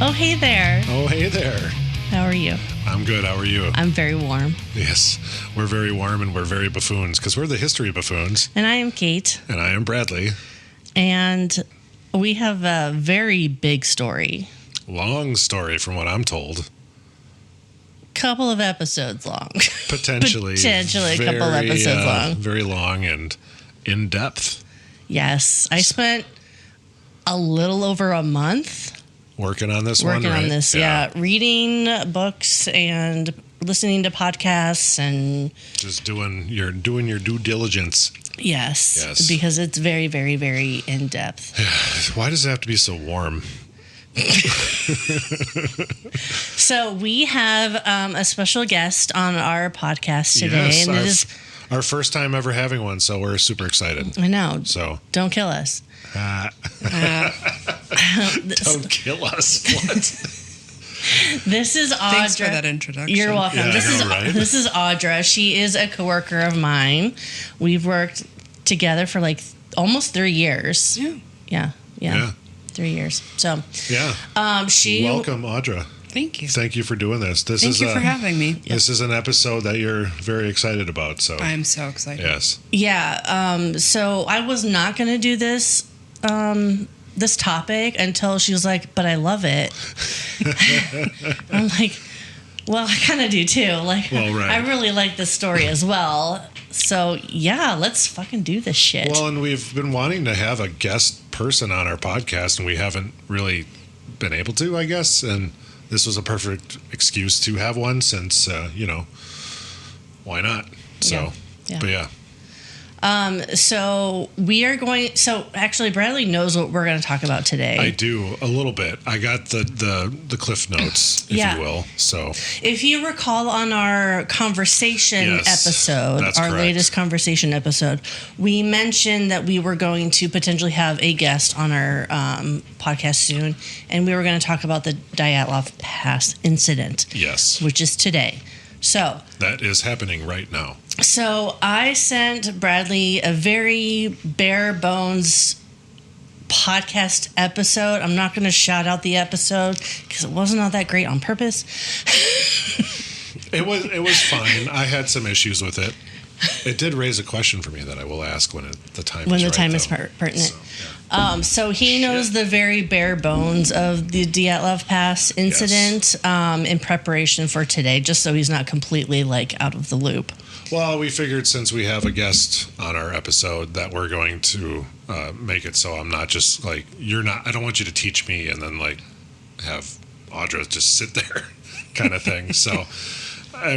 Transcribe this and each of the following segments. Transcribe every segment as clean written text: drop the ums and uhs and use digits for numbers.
Oh, hey there. Oh, hey there. How are you? I'm good. How are you? I'm very warm. Yes, we're very warm and we're very buffoons because we're the history buffoons. And I am Kate. And I am Bradley. And we have a very big story. Long story from what I'm told. Couple of episodes long. Potentially a couple episodes long. Very long and in depth. Yes. I spent a little over a month working on this yeah. Reading books and listening to podcasts and just doing your due diligence. Yes. Because it's very, very, very in depth. Why does it have to be so warm? So we have a special guest on our podcast today. Yes, and it is our first time ever having one, so we're super excited. I know. So don't kill us. Don't kill us. What? This is Audra. Thanks for that introduction. You're welcome. Yeah, This is Audra. She is a coworker of mine. We've worked together for like almost 3 years. Yeah. 3 years. So yeah. Welcome, Audra. Thank you. Thank you for doing this. Thank you for having me. This is an episode that you're very excited about. So I'm so excited. Yes. Yeah. So I was not going to do this this topic until she was like, "But I love it." I'm like, "Well, I kind of do too." Like, well, right. I really like this story as well. So yeah, let's fucking do this shit. Well, and we've been wanting to have a guest person on our podcast, and we haven't really been able to, I guess. And this was a perfect excuse to have one, since why not? So, yeah. But yeah. So we are going. So actually, Bradley knows what we're going to talk about today. I do a little bit. I got the cliff notes, if you will. So if you recall, on our conversation episode, our correct. latest conversation episode, we mentioned that we were going to potentially have a guest on our podcast soon, and we were going to talk about the Dyatlov Pass incident. Yes, which is today. So that is happening right now. So I sent Bradley a very bare bones podcast episode. I'm not going to shout out the episode because it wasn't all that great on purpose. It was fine. I had some issues with it. It did raise a question for me that I will ask when the time is pertinent. So he knows the very bare bones of the Dyatlov Pass incident in preparation for today, just so he's not completely out of the loop. Well, we figured since we have a guest on our episode that we're going to make it so I'm not just I don't want you to teach me and then have Audra just sit there kind of thing. So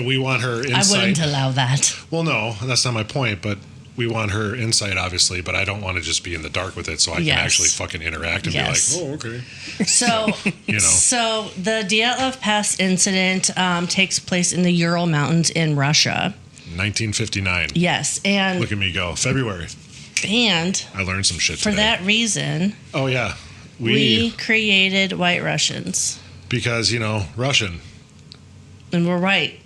we want her insight. I wouldn't allow that. Well, no, that's not my point, but we want her insight, obviously, but I don't want to just be in the dark with it, so I can actually fucking interact and be like, oh, okay. So, so the Dyatlov Pass incident takes place in the Ural Mountains in Russia. 1959. Yes, and look at me go. February. And I learned some shit for today. that reason. Oh yeah, we created White Russians because Russian. And we're white.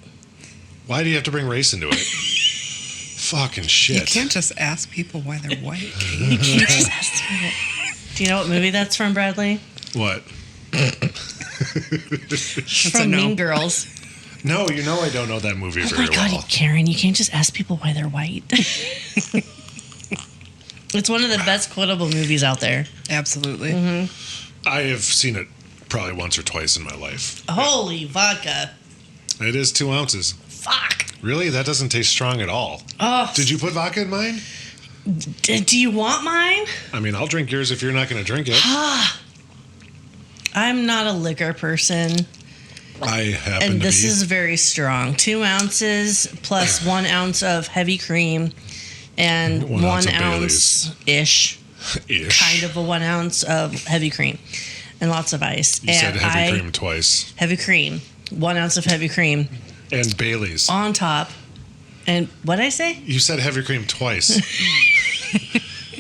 Why do you have to bring race into it? Fucking shit. You can't just ask people why they're white. You can't just ask people. Do you know what movie that's from, Bradley? What? It's from Mean Girls. No, I don't know that movie very well. Oh my God, Karen, you can't just ask people why they're white. It's one of the best quotable movies out there. Absolutely. Mm-hmm. I have seen it probably once or twice in my life. Holy vodka. It is 2 ounces. Fuck. Really? That doesn't taste strong at all. Oh. Did you put vodka in mine? Do you want mine? I mean, I'll drink yours if you're not going to drink it. I'm not a liquor person. I happen to be. And this is very strong. 2 ounces plus 1 ounce of heavy cream and 1 ounce-ish. Kind of a 1 ounce of heavy cream. And lots of ice. You said heavy cream twice. Heavy cream. 1 ounce of heavy cream. And Bailey's. On top. And what'd I say? You said heavy cream twice.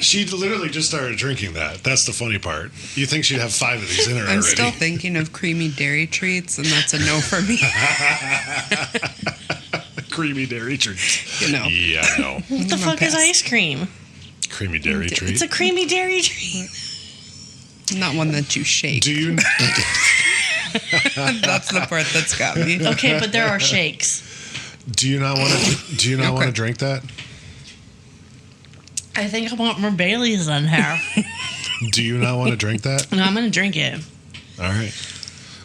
She literally just started drinking that. That's the funny part. You think she'd have 5 of these in her already. I'm still thinking of creamy dairy treats, and that's a no for me. Creamy dairy treats. Yeah, no. What the fuck is ice cream? Creamy dairy treat. It's a creamy dairy treat. Not one that you shake. Do you... That's the part that's got me. Okay, but there are shakes. Do you not want to? Do you not want to drink that? I think I want more Baileys in here. Do you not want to drink that? No, I'm going to drink it. All right.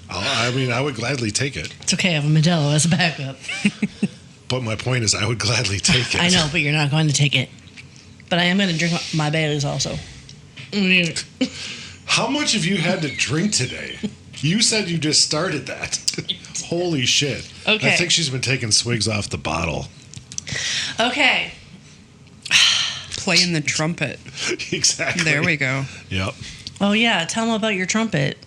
I mean, I would gladly take it. It's okay. I have a Modelo as a backup. But my point is, I would gladly take it. I know, but you're not going to take it. But I am going to drink my Baileys also. How much have you had to drink today? You said you just started that. Holy shit. Okay. I think she's been taking swigs off the bottle. Okay. Playing the trumpet. Exactly. There we go. Yep. Oh, yeah. Tell them about your trumpet.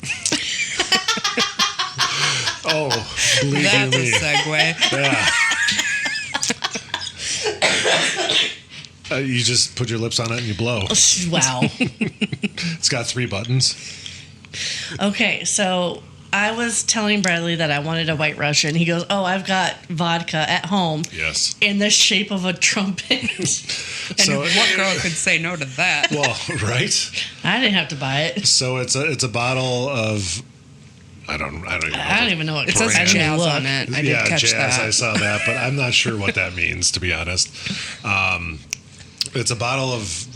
Oh, believe That's you a me. segue. Yeah. You just put your lips on it and you blow. Wow. It's got 3 buttons. Okay, so I was telling Bradley that I wanted a White Russian. He goes, "Oh, I've got vodka at home Yes. in the shape of a trumpet." And So- what girl could say no to that? Well, right? I didn't have to buy it. So it's a bottle of I don't even know. I don't even know what It says I didn't jazz look. on it. I did Yeah, catch jazz. that. I saw that, but I'm not sure what that means, to be honest. It's a bottle of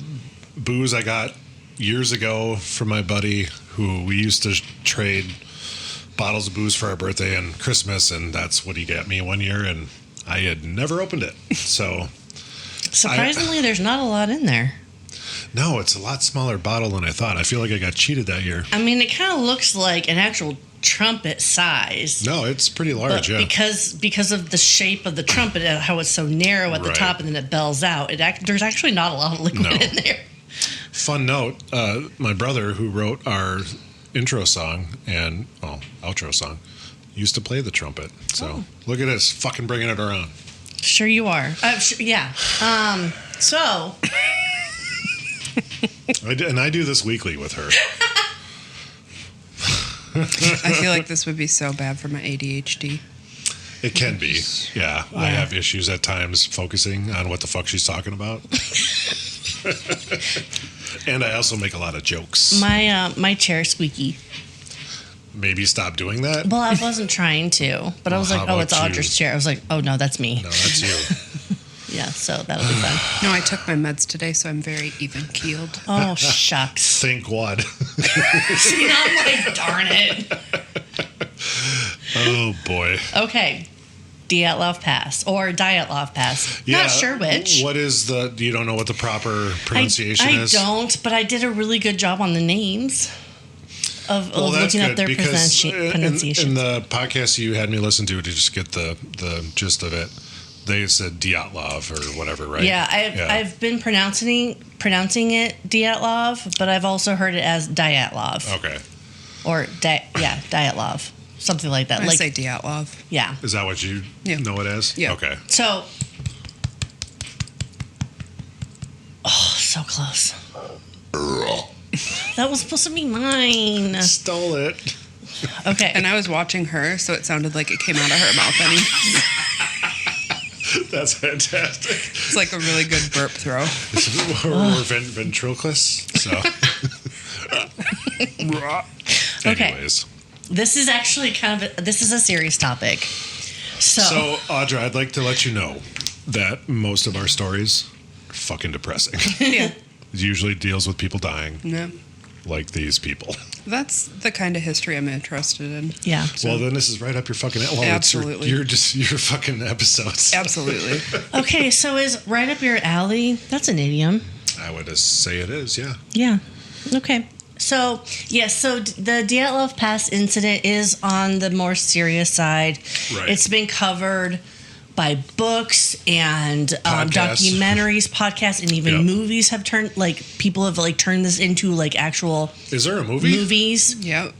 booze I got years ago from my buddy who we used to trade bottles of booze for our birthday and Christmas, and that's what he got me one year, and I had never opened it. So Surprisingly, there's not a lot in there. no, it's a lot smaller bottle than I thought. I feel like I got cheated that year. I mean, it kind of looks like an actual trumpet size. No, it's pretty But large, yeah. because of the shape of the trumpet and how it's so narrow at the Right. top and then it bells out, there's actually not a lot of liquid No. in there. Fun note, my brother who wrote our intro song and outro song used to play the trumpet. So look at this, fucking bringing it around. Sure you are. Yeah. So I do this weekly with her. I feel like this would be so bad for my ADHD. It can be. Yeah, I have issues at times focusing on what the fuck she's talking about. And I also make a lot of jokes. my chair squeaky. Maybe stop doing that. Well, I wasn't trying to, but I was Well, like, how "Oh, it's about Audra's you? chair." I was like, "Oh no, that's me." No, that's you. Yeah, so that'll be fun. No, I took my meds today, so I'm very even keeled. Oh shucks. Think what? See, now I'm like, darn it. Oh boy. Okay, Dyatlov Pass or Dyatlov Pass. Yeah, Not sure which. What is you don't know what the proper pronunciation I is? don't, but I did a really good job on the names of Well, that's looking good up their because pronunciation. in the podcast you had me listen to just get the gist of it, they said Dyatlov or whatever, right? Yeah, I've been pronouncing it Dyatlov, but I've also heard it as Dyatlov Okay. or Dyatlov, something like that. I Like say Dyatlov. yeah. Is that what you know it as? Yeah. Okay. So, so close. That was supposed to be mine. Stole it. Okay. And I was watching her, so it sounded like it came out of her mouth anyway. That's fantastic. It's like a really good burp throw. We're ventriloquists. So. Okay. Anyways. This is actually this is a serious topic. So, Audra, I'd like to let you know that most of our stories are fucking depressing. Yeah. It usually deals with people dying, No. like these people. That's the kind of history I'm interested in. Yeah. Well, then this is right up your fucking Absolutely. Your fucking episodes. Absolutely. Okay, so is right up your alley? That's an idiom. I would just say it is, yeah. Yeah. Okay. So, yes, so the Dyatlov Pass incident is on the more serious side. Right. It's been covered by books and Podcasts. documentaries, podcasts, and even Yep. movies have turned, people have turned this into actual Is there a movie? movies Yep.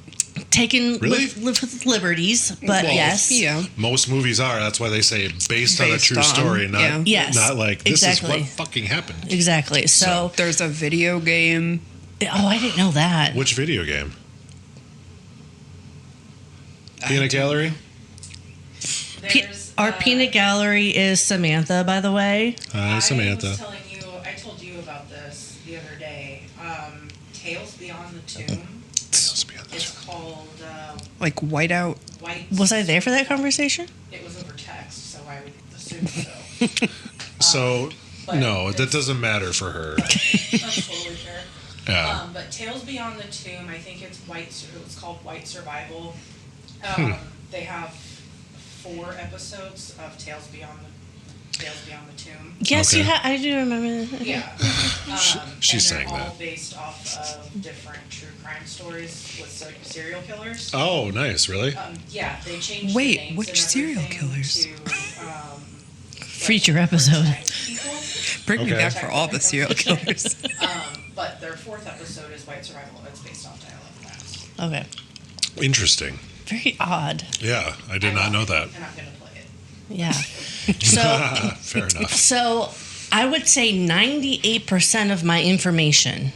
taken Really? with liberties. But Well, yes. Yeah. Most movies are. That's why they say based on a Based true on, story, not yeah. Yes, not like this exactly. is what fucking happened. Exactly. So, There's a video game. oh, I didn't know that. Which video game? Peanut Gallery? Our peanut gallery is Samantha, by the way. Hi, Samantha. I told you about this the other day. Tales Beyond the Tomb. Tales Beyond the It's Tomb. called Like whiteout. White. Was I there for that conversation? It was over text, so I would assume so. So, But no, that it's- doesn't matter for her. That's totally fair. Yeah. But Tales Beyond the Tomb, I think it's called White Survival. They have 4 episodes of Tales Beyond the Tomb. Yes, Okay. I do remember that. Yeah. She's and saying they're all that. based off of different true crime stories with serial killers. Oh, nice. Really? Yeah, they changed Wait, the names which and serial everything killers? to, Future episode. people. Bring me Okay. back for all the serial killers. But their 4th episode is White Survival, and it's based off Dyatlov Pass. Okay. Interesting. Very odd. Yeah, I did not know that. And I'm going to play it. Yeah. So, Fair enough. so I would say 98% of my information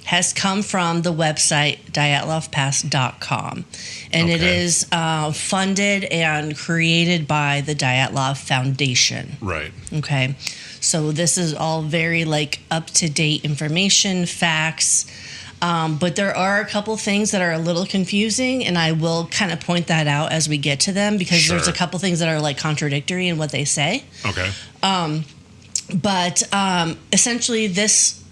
has come from the website dyatlovpass.com. And it Okay. is funded and created by the Dyatlov Foundation. Right. Okay. So this is all very like up-to-date information, facts. But there are a couple things that are a little confusing, and I will kind of point that out as we get to them because there's Sure. a couple things that are like contradictory in what they say. Okay. But essentially, this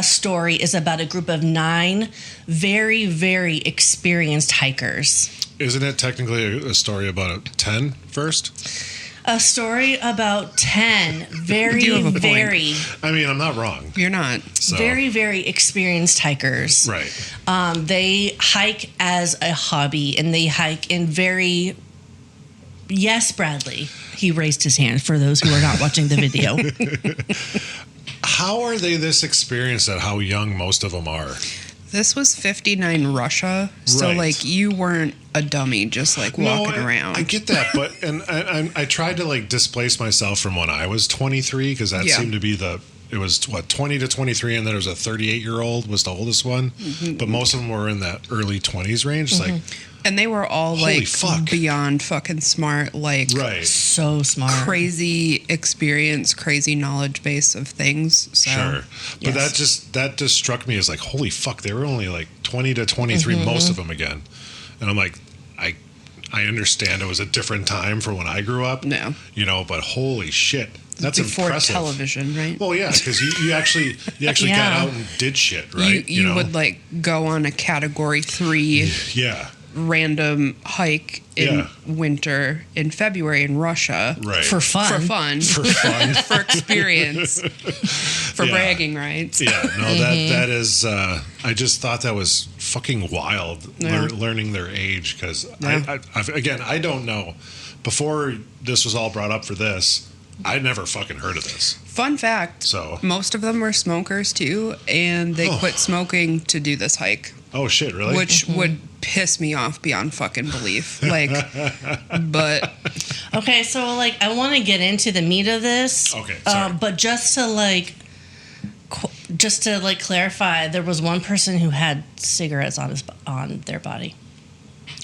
story is about a group of 9 very, very experienced hikers. Isn't it technically a story about a 10 first? A story about 10 very, You have a point. very, I mean, I'm not wrong. You're not. So. very, very experienced hikers. Right. They hike as a hobby, and they hike in very. Yes, Bradley. He raised his hand for those who are not watching the video. How are they this experienced at how young most of them are? This was 59 Russia, so Right. like you weren't a dummy just like walking around. I get that, but I tried to like displace myself from when I was 23 because that Yeah. seemed to be it was 20 to 23, and then there was a 38-year-old was the oldest one, but most of them were in that early 20s range. It's like, And they were all Holy like fuck. beyond fucking smart, like right, So smart. crazy experience, crazy knowledge base of things. So sure, but Yes. that just struck me as like, holy fuck, they were only like 20 to 23, most of them again, and I'm like, I understand it was a different time for when I grew up, No. but holy shit, that's before impressive. television, right? Well, yeah, because you actually got Yeah. out and did shit, right? You would like go on a category 3 yeah, random hike in Yeah. winter in February in Russia right. For fun. for fun, For fun. for experience, for Yeah. bragging rights. Yeah, no, that is. I just thought that was fucking wild. Yeah. Learning their age because Yeah. I don't know. Before this was all brought up for this, I'd never fucking heard of this. Fun fact: So, most of them were smokers too, and they quit smoking to do this hike, oh shit, really? which would piss me off beyond fucking belief. Like, but Okay, so like I want to get into the meat of this. Okay, sorry. But just to clarify, there was one person who had cigarettes on their body,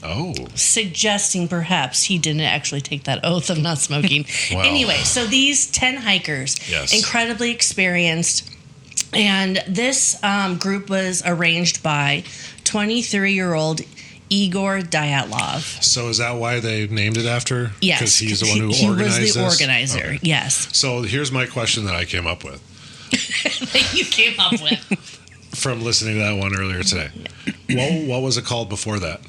oh, suggesting perhaps he didn't actually take that oath of not smoking. Wow. Anyway, so these 10 hikers, Yes. incredibly experienced, and this group was arranged by 23-year-old Igor Dyatlov. so is that why they named it after? Yes, because he's the one who he organized was the this? organizer. Okay. Yes, So here's my question that I came up with that you came up with. from listening to that one earlier today. What was it called before that?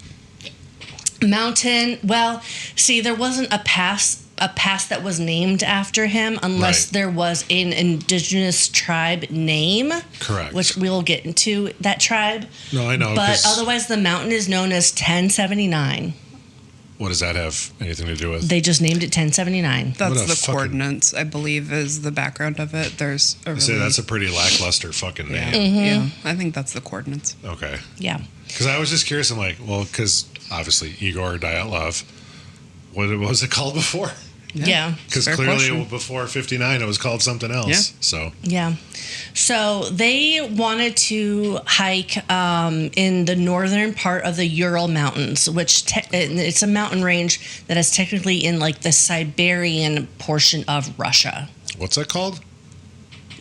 Mountain. Well, see, there wasn't a pass that was named after him unless Right. there was an indigenous tribe name. Correct. Which we'll get into that tribe. No, I know. But 'cause otherwise, the mountain is known as 1079. what does that have anything to do with? They just named it 1079. that's What a the fucking- coordinates, I believe, is the background of it. There's a I say really- that's a pretty lackluster fucking yeah, name. yeah. I think that's the coordinates. Okay. Yeah. Because I was just curious. I'm like, well, because obviously Igor Dyatlov, what was it called before? Yeah. Because Fair clearly question. before 59, it was called something else. Yeah. So, Yeah. So they wanted to hike in the northern part of the Ural Mountains, which it's a mountain range that is technically in like the Siberian portion of Russia. what's that called?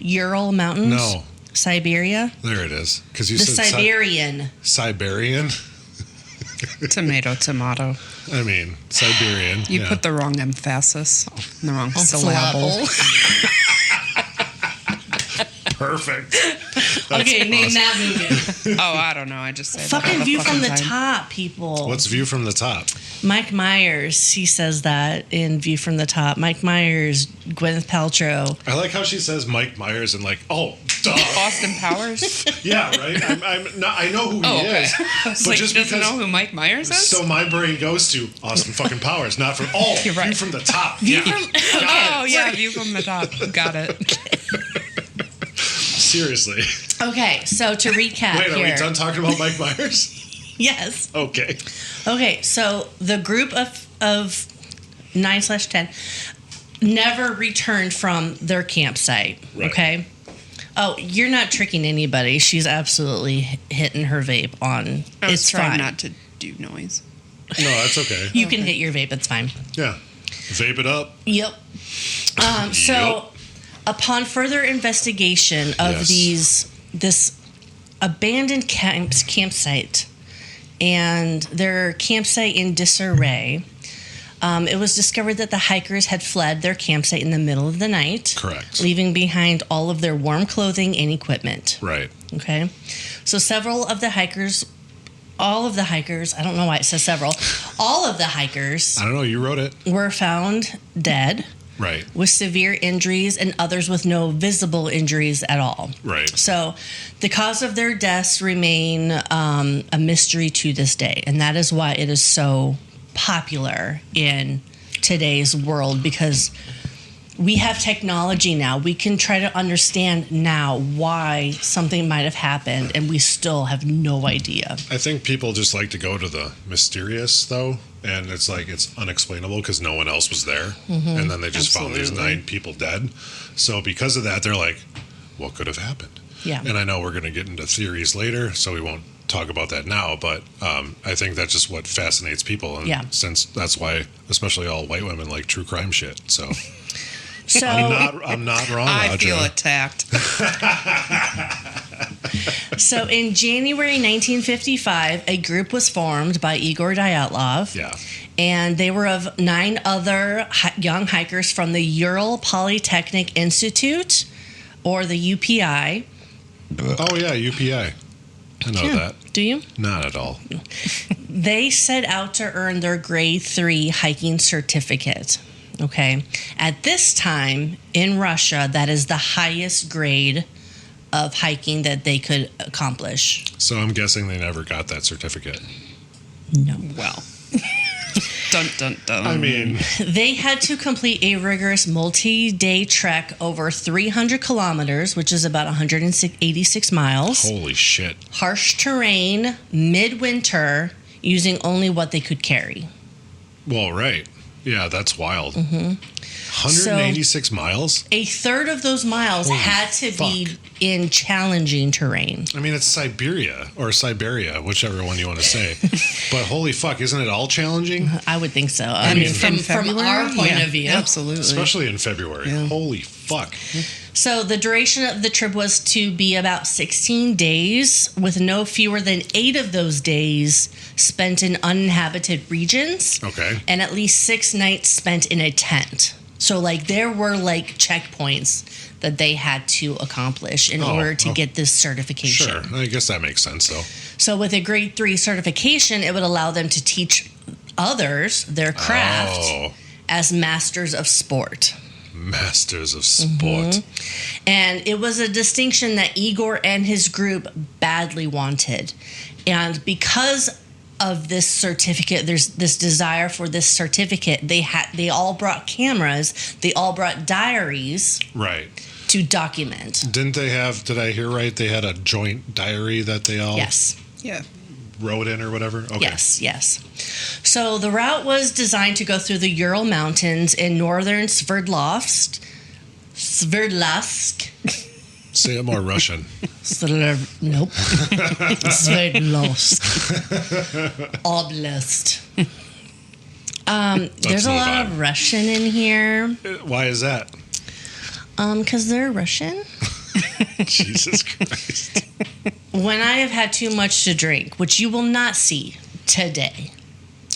Ural Mountains? No. Siberia? There it is. Because you The said Siberian. Siberian. Tomato, tomato. I mean, Siberian. You yeah. put the wrong emphasis, the wrong syllable. Perfect. Okay, name that movie. Oh, I don't know. I just say that Fucking all the View from the time. Top, people. What's View from the Top? Mike Myers, he says that in View from the Top. Mike Myers, Gwyneth Paltrow. I like how she says Mike Myers and like, oh, duh. Austin Powers. Yeah, right. I'm not. I know who he Okay. is, I was but like, just doesn't because. know who Mike Myers is. So my brain goes to Austin fucking Powers, not from. Oh, You're right. View from the Top. View Yeah. from- Oh yeah, View from the Top. Got it. Seriously. Okay, so to recap Wait, are here. we done talking about Mike Myers? Yes. Okay. Okay, so the group of 9/10 never returned from their campsite. Right. Okay. Oh, you're not tricking anybody. She's absolutely hitting her vape on. I was It's trying fine. not to do noise. No, that's okay. You can hit your vape. It's fine. Yeah. Vape it up. Yep. So, upon further investigation of Yes. this abandoned campsite and their campsite in disarray, it was discovered that the hikers had fled their campsite in the middle of the night. Correct. Leaving behind all of their warm clothing and equipment. Right. Okay. So all of the hikers, I don't know why it says several, all of the hikers I don't know. You wrote it. were found dead Right. with severe injuries and others with no visible injuries at all. Right. So the cause of their deaths remain a mystery to this day. And that is why it is so popular in today's world, because we have technology now. We can try to understand now why something might have happened, and we still have no idea. I think people just like to go to the mysterious, though, and it's like it's unexplainable because no one else was there, and then they just found these Absolutely. 9 people dead. So because of that, they're like, "What could have happened?" Yeah. And I know we're going to get into theories later, so we won't talk about that now. But I think that's just what fascinates people, and Yeah. since that's why, especially all white women like true crime shit. So So I'm not wrong. I Audra. feel attacked. So in January 1955, a group was formed by Igor Dyatlov. Yeah. And they were of 9 other young hikers from the Ural Polytechnic Institute, or the UPI. Oh yeah, UPI. I know that. Do you? Not at all. They set out to earn their grade 3 hiking certificate. Okay. At this time in Russia, that is the highest grade of hiking that they could accomplish. So I'm guessing they never got that certificate. No. Well. Dun dun dun. I mean, They had to complete a rigorous multi-day trek over 300 kilometers, which is about 186 miles. holy shit. Harsh terrain, midwinter, using only what they could carry. Well, right. Yeah, that's wild. 186 miles? A third of those miles Holy had to be fuck. in challenging terrain. I mean, it's Siberia or Siberia, whichever one you want to say. But holy fuck, isn't it all challenging? I would think so. I mean, from our point Yeah, of view. absolutely. Especially in February. Yeah. Holy fuck. So the duration of the trip was to be about 16 days, with no fewer than 8 of those days spent in uninhabited regions. Okay. And at least 6 nights spent in a tent. So, like, there were, like, checkpoints that they had to accomplish in order to get this certification. Sure. I guess that makes sense, though. So, with a grade 3 certification, it would allow them to teach others their craft Oh, as masters of sport. masters of sport. And it was a distinction that Igor and his group badly wanted. And because of this certificate, there's this desire for this certificate, they all brought cameras, they all brought diaries Right. to document. Did I hear right? They had a joint diary that they all Yes. Yeah. wrote in or whatever? Okay. Yes. So the route was designed to go through the Ural Mountains in northern Sverdlovsk. Say it more Russian. Nope. Sverdlovsk. Oblast. There's a move lot on. of Russian in here. Why is that? Because they're Russian. Jesus Christ. When I have had too much to drink, which you will not see, today.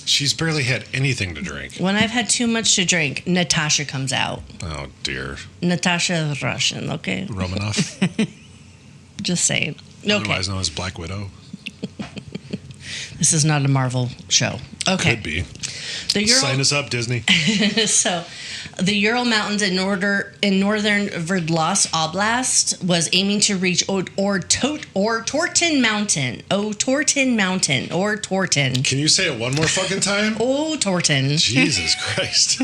She's barely had anything to drink. When I've had too much to drink, Natasha comes out. Oh, dear. Natasha is Russian, okay? Romanoff? Just saying. Okay. Otherwise known as Black Widow. This is not a Marvel show. Okay. Could be. The Sign us up, Disney. So, the Ural Mountains in northern Sverdlovsk Oblast was aiming to reach Torten Mountain. Torten. Can you say it one more fucking time? Torten. Jesus Christ.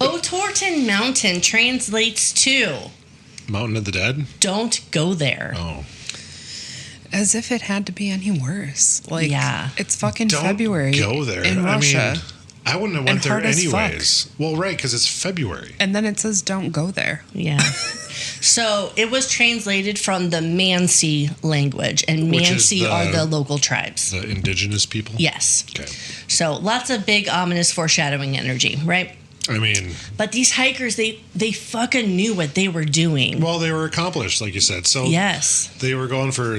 Torten Mountain translates to Mountain of the Dead? don't go there. Oh. As if it had to be any worse. Like, Yeah. it's fucking Don't February go there. in Russia. I mean, I wouldn't have And went there hard as anyways. Well, right, because it's February. And then it says don't go there. Yeah. So it was translated from the Mansi language, and Which is Mansi are the local tribes. The indigenous people? Yes. Okay. So lots of big ominous foreshadowing energy, right? I mean, But these hikers, they fucking knew what they were doing. well, they were accomplished, like you said. So Yes. they were going for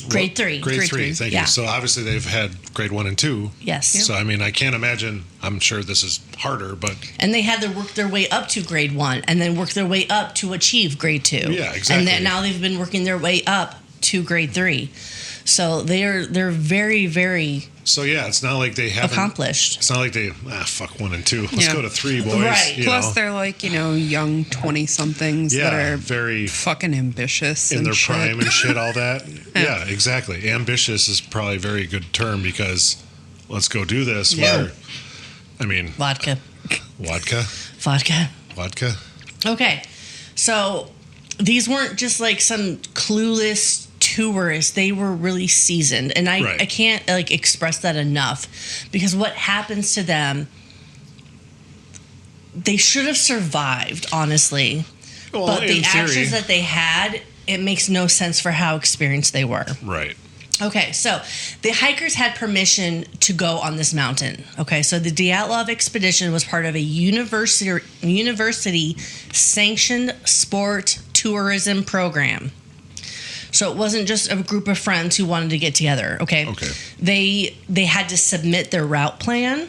Grade three. Grade three, thank Yeah. you. So obviously they've had grade 1 and 2. Yes. So, I mean, I can't imagine. I'm sure this is harder, but And they had to work their way up to grade 1 and then work their way up to achieve grade 2. Yeah, exactly. And then now they've been working their way up to grade 3. So they're very, very so yeah, it's not like they haven't. accomplished. It's not like they, fuck 1 and 2. Let's Yeah. go to 3, boys. Right. You Plus, know? they're like, young 20-somethings that Yeah, are very fucking ambitious in and their shit. prime and shit, all that. Yeah, exactly. Ambitious is probably a very good term because let's go do this. Yeah. Where, I mean, Vodka. vodka. Okay. So these weren't just like some clueless tourists. They were really seasoned. And Right. I can't express that enough, because what happens to them, they should have survived, honestly. Well, But the in theory, actions that they had, it makes no sense for how experienced they were. right. Okay, so the hikers had permission to go on this mountain. Okay, so the Dyatlov expedition was part of a university sanctioned sport tourism program. So it wasn't just a group of friends who wanted to get together. Okay. Okay. They had to submit their route plan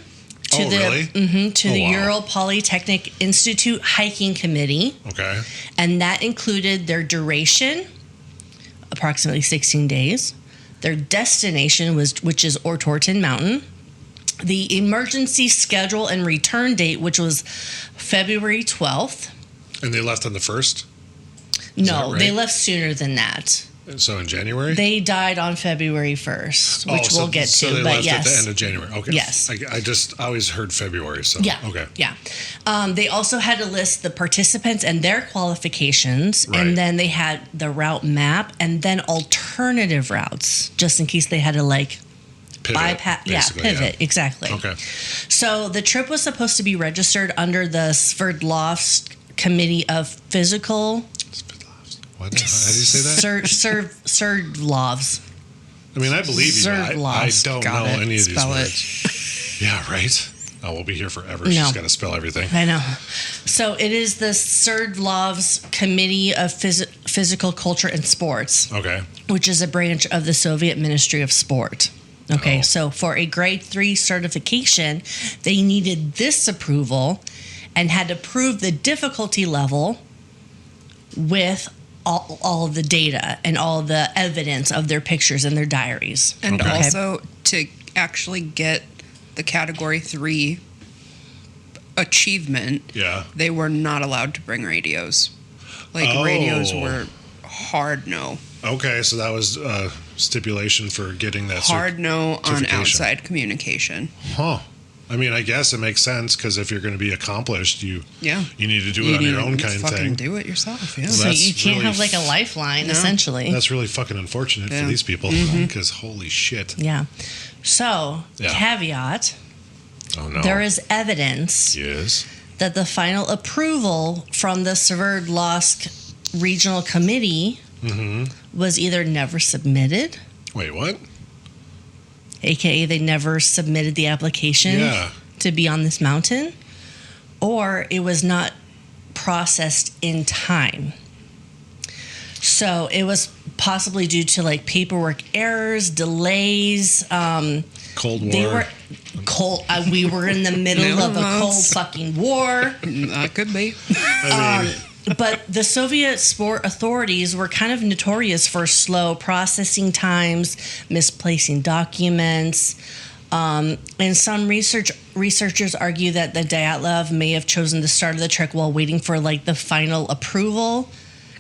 to Really? the Wow. Ural Polytechnic Institute hiking committee, Okay. and that included their duration, approximately 16 days. Their destination which is Torten Mountain. The emergency schedule and return date, which was February 12th. And they left on the 1st? No, right? they left sooner than that. So in January? They died on February 1st, which we'll get to. So they but left yes. at the end of January. Okay. Yes. I just always heard February. So Yeah. Okay. Yeah. They also had to list the participants and their qualifications, Right. and then they had the route map and then alternative routes, just in case they had to Pivot, bypass. Yeah, basically, pivot exactly. Okay. So the trip was supposed to be registered under the Sverdlovsk Committee of Physical. What? How do you say that? Sverdlovsk. I mean, I believe you. I Sverdlovsk. don't Got know it. any of these Spell it. words. Yeah, right? Oh, we'll be here forever. No. She's got to spell everything. I know. So it is the Sverdlovsk Committee of Physical Culture and Sports, Okay. which is a branch of the Soviet Ministry of Sport. Okay, Oh. so for a grade 3 certification, they needed this approval and had to prove the difficulty level with all of the data and all the evidence of their pictures and their diaries. And Okay. also to actually get the category 3 achievement, Yeah. they were not allowed to bring radios. Oh. Radios were hard no. Okay, so that was a stipulation for getting that Hard no on certification. outside communication. Huh. I mean, I guess it makes sense because if you're going to be accomplished, you need to do it on your own kind of fucking thing. do it yourself. Yeah. Well, So that's you can't really have a lifeline, No. essentially. That's really fucking unfortunate for Yeah. these people because holy shit. Yeah. So, Yeah. caveat, Oh no. there is evidence Yes. that the final approval from the Sverdlovsk Regional Committee was either never submitted, Wait, what? aka they never submitted the application Yeah. to be on this mountain, or it was not processed in time. So it was possibly due to like paperwork errors, delays. Cold War. They were cold. We were in the middle of a cold fucking war. That could be. But the Soviet sport authorities were kind of notorious for slow processing times, misplacing documents. And some researchers argue that the Dyatlov may have chosen the start of the trek while waiting for like the final approval,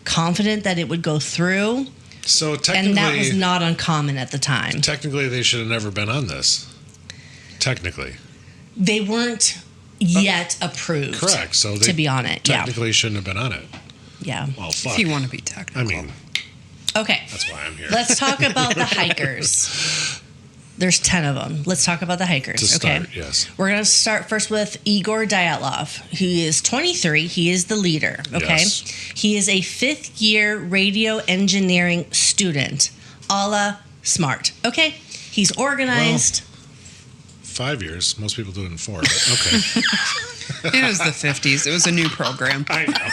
confident that it would go through. So technically, and that was not uncommon at the time. Technically, they should have never been on this. Technically, they weren't yet approved. Correct. So they to be on it, technically shouldn't have been on it. Yeah. Well, fuck. If you want to be technical. I mean, okay. That's why I'm here. Let's talk about the hikers. There's 10 of them. Let's talk about the hikers. To start, okay. yes. We're going to start first with Igor Dyatlov, who is 23. He is the leader. Okay. Yes. He is a 5th year radio engineering student. A la smart. Okay. He's organized. Well, 5 years. Most people do it in 4. But okay. It was the 50s. It was a new program. I know.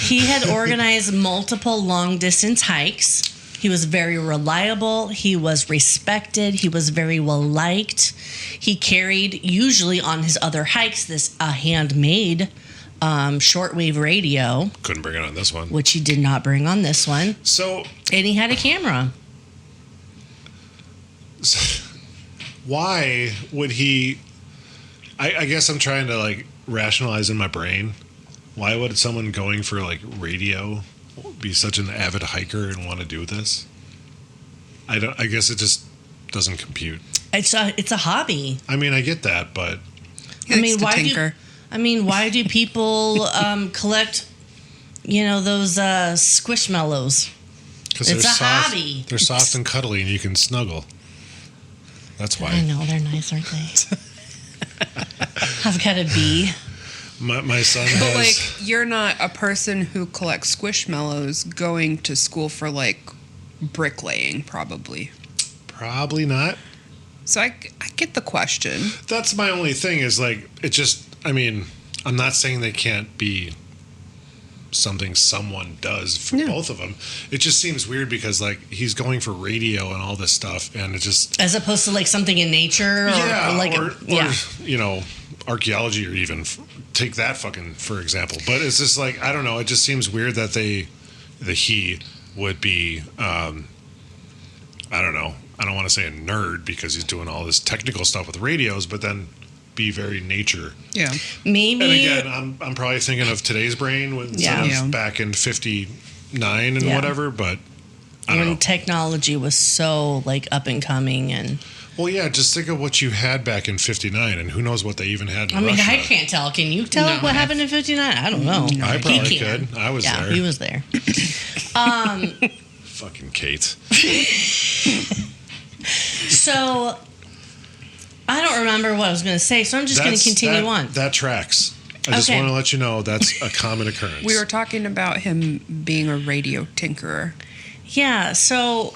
He had organized multiple long distance hikes. He was very reliable. He was respected. He was very well liked. He carried, usually on his other hikes, this handmade shortwave radio. Couldn't bring it on this one. Which he did not bring on this one. So. And he had a camera. Why would he? I guess I'm trying to like rationalize in my brain. Why would someone going for like radio be such an avid hiker and want to do this? I guess it just doesn't compute. It's a hobby. I mean, I get that, but why do people collect, those squishmallows? Because it's a hobby. They're soft and cuddly, and you can snuggle. That's why. I know they're nice, aren't they? I've got a bee. My son But has. like, you're not a person who collects squishmallows going to school for like bricklaying, probably. Probably not. So I get the question. That's my only thing is like, it just, I mean, I'm not saying they can't be something someone does for both of them. It just seems weird because like he's going for radio and all this stuff, and it just, as opposed to like something in nature or archaeology, or even take that fucking for example. But it's just like, I don't know, it just seems weird that he would be I don't know, I don't want to say a nerd because he's doing all this technical stuff with radios, but then be very nature. Yeah. Maybe. And again, I'm probably thinking of today's brain instead of back in 59 and whatever, but I don't know. Technology was so like up and coming and. Well, yeah, just think of what you had back in 59 and who knows what they even had in Russia. Russia. I can't tell. Can you tell what happened in 59? I don't know. No, I probably could. I was there. Yeah, he was there. Fucking Kate. So, I don't remember what I was going to say, so I'm just going to continue on. That tracks. I just want to let you know that's a common occurrence. We were talking about him being a radio tinkerer. Yeah, so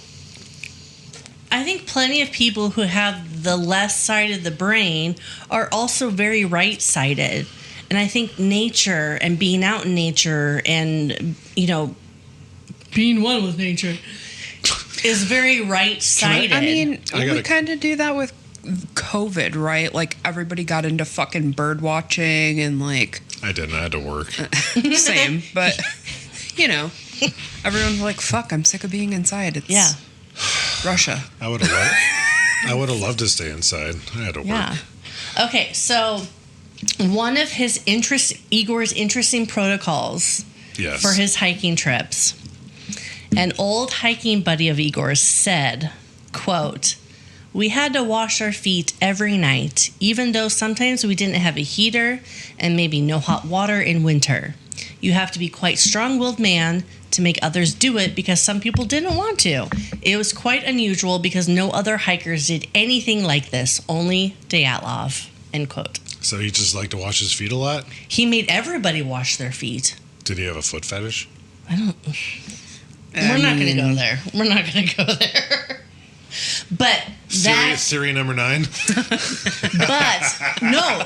I think plenty of people who have the left side of the brain are also very right-sided. And I think nature and being out in nature and, being one with nature is very right-sided. I mean, we kind of do that with COVID, right? Like, everybody got into fucking bird watching and, like... I didn't. I had to work. Same. But, everyone's like, fuck, I'm sick of being inside. It's Russia. I would have loved to stay inside. I had to work. Yeah. Okay, so one of his Igor's interesting protocols for his hiking trips. An old hiking buddy of Igor's said, quote, "We had to wash our feet every night, even though sometimes we didn't have a heater and maybe no hot water in winter. You have to be quite strong-willed man to make others do it because some people didn't want to. It was quite unusual because no other hikers did anything like this, only Dyatlov," end quote. So he just liked to wash his feet a lot? He made everybody wash their feet. Did he have a foot fetish? I don't... We're not going to go there. We're not going to go there. But Theory number 9? But, no.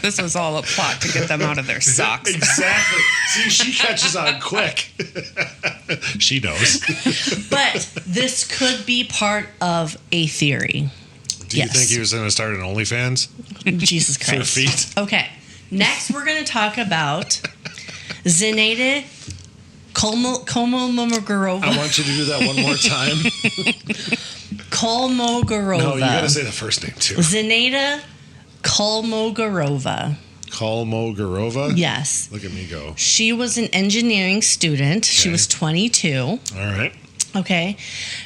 This was all a plot to get them out of their socks. Exactly. See, she catches on quick. She knows. But this could be part of a theory. Do you think he was going to start an OnlyFans? Jesus For Christ. feet? Okay. Next, we're going to talk about Zanata Kolmogorova. I want you to do that one more time. Kolmogorova. No, you got to say the first name too. Zanata Kolmogorova. Kolmogorova? Yes. Look at me go. She was an engineering student. She Okay. was 22. All right. Okay.